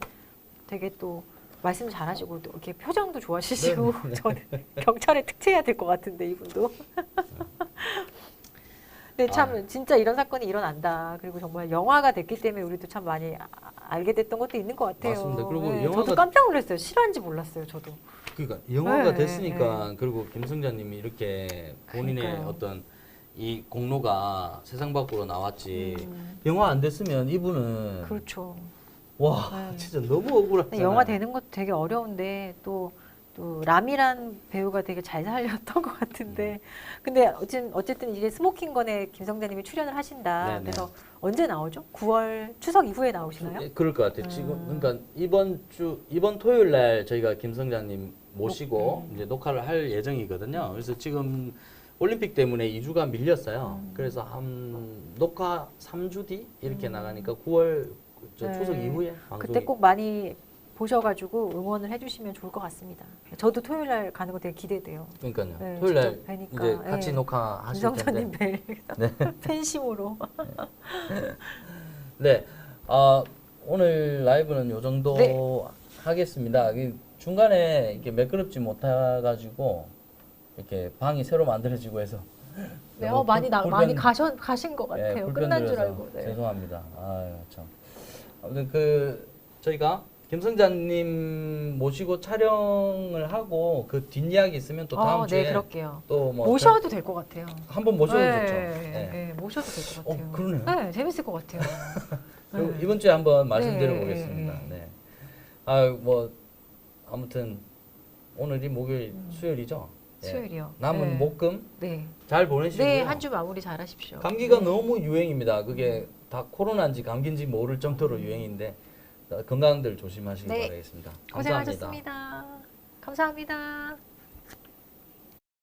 Speaker 2: 되게 또 말씀 잘하시고 또 이렇게 표정도 좋아지시고
Speaker 1: 네.
Speaker 2: 저는 경찰에 특채해야 될 것 같은데 이분도. 근데 참 진짜 이런 사건이 일어난다. 그리고 정말 영화가 됐기 때문에 우리도 참 많이 알게 됐던 것도 있는 것 같아요.
Speaker 1: 맞습니다. 그리고
Speaker 2: 저도 깜짝 놀랐어요. 실화인지 몰랐어요. 저도.
Speaker 1: 그러니까 영화가
Speaker 2: 네,
Speaker 1: 됐으니까 그리고 김성자님이 이렇게 본인의
Speaker 2: 그러니까요.
Speaker 1: 어떤 이 공로가 세상 밖으로 나왔지 영화 안 됐으면 이분은
Speaker 2: 그렇죠.
Speaker 1: 와
Speaker 2: 네.
Speaker 1: 진짜 너무 억울하잖아요.
Speaker 2: 영화 되는 것도 되게 어려운데 또 람이란 배우가 되게 잘 살렸던 것 같은데 근데 어쨌든 이제 스모킹건에 김성자님이 출연을 하신다.
Speaker 1: 네네.
Speaker 2: 그래서 언제 나오죠? 9월 추석 이후에 나오시나요?
Speaker 1: 그럴 것 같아요. 지금 그러니까 이번 토요일 날 저희가 김성자님 모시고 이제 녹화를 할 예정이거든요. 그래서 지금 올림픽 때문에 2주가 밀렸어요. 그래서 한 녹화 3주 뒤 이렇게 나가니까 9월
Speaker 2: 네.
Speaker 1: 추석 이후에 방송이
Speaker 2: 그때 꼭 많이 보셔가지고 응원을 해주시면 좋을 것 같습니다. 저도 토요일 날 가는 거 되게 기대돼요.
Speaker 1: 그러니까요.
Speaker 2: 네,
Speaker 1: 토요일 날
Speaker 2: 직접 뵈니까.
Speaker 1: 이제 같이
Speaker 2: 네.
Speaker 1: 녹화하실
Speaker 2: 김성자님
Speaker 1: 텐데.
Speaker 2: 뵐 팬심으로.
Speaker 1: 네. 오늘 라이브는 요 정도
Speaker 2: 네.
Speaker 1: 하겠습니다. 중간에 이렇게 매끄럽지 못해 가지고 이렇게 방이 새로 만들어지고 해서
Speaker 2: 네,
Speaker 1: 너무
Speaker 2: 많이 가신 것 같아요.
Speaker 1: 예,
Speaker 2: 끝난 줄
Speaker 1: 불편드려서
Speaker 2: 알고. 네.
Speaker 1: 죄송합니다. 아유 참. 아무튼 저희가 김성자님 모시고 촬영을 하고 그 뒷이야기 있으면 또 다음 주에
Speaker 2: 네, 그럴게요.
Speaker 1: 또 뭐
Speaker 2: 모셔도 될 것 같아요.
Speaker 1: 한번 모셔도 좋죠.
Speaker 2: 네, 모셔도 될 것 같아요.
Speaker 1: 그러네요.
Speaker 2: 네, 재밌을 것 같아요.
Speaker 1: 그리고
Speaker 2: 네.
Speaker 1: 이번 주에 한번 말씀드려
Speaker 2: 네,
Speaker 1: 보겠습니다.
Speaker 2: 네.
Speaker 1: 네. 아, 뭐 아무튼 오늘이 목요일, 수요일이죠. 예.
Speaker 2: 수요일이요.
Speaker 1: 남은
Speaker 2: 네.
Speaker 1: 목금
Speaker 2: 네.
Speaker 1: 잘 보내시고요.
Speaker 2: 네, 한 주 마무리 잘 하십시오.
Speaker 1: 감기가
Speaker 2: 네.
Speaker 1: 너무 유행입니다. 그게 다 코로나인지 감기인지 모를 정도로 유행인데 건강들 조심하시기
Speaker 2: 네.
Speaker 1: 바라겠습니다. 감사합니다.
Speaker 2: 고생하셨습니다. 감사합니다.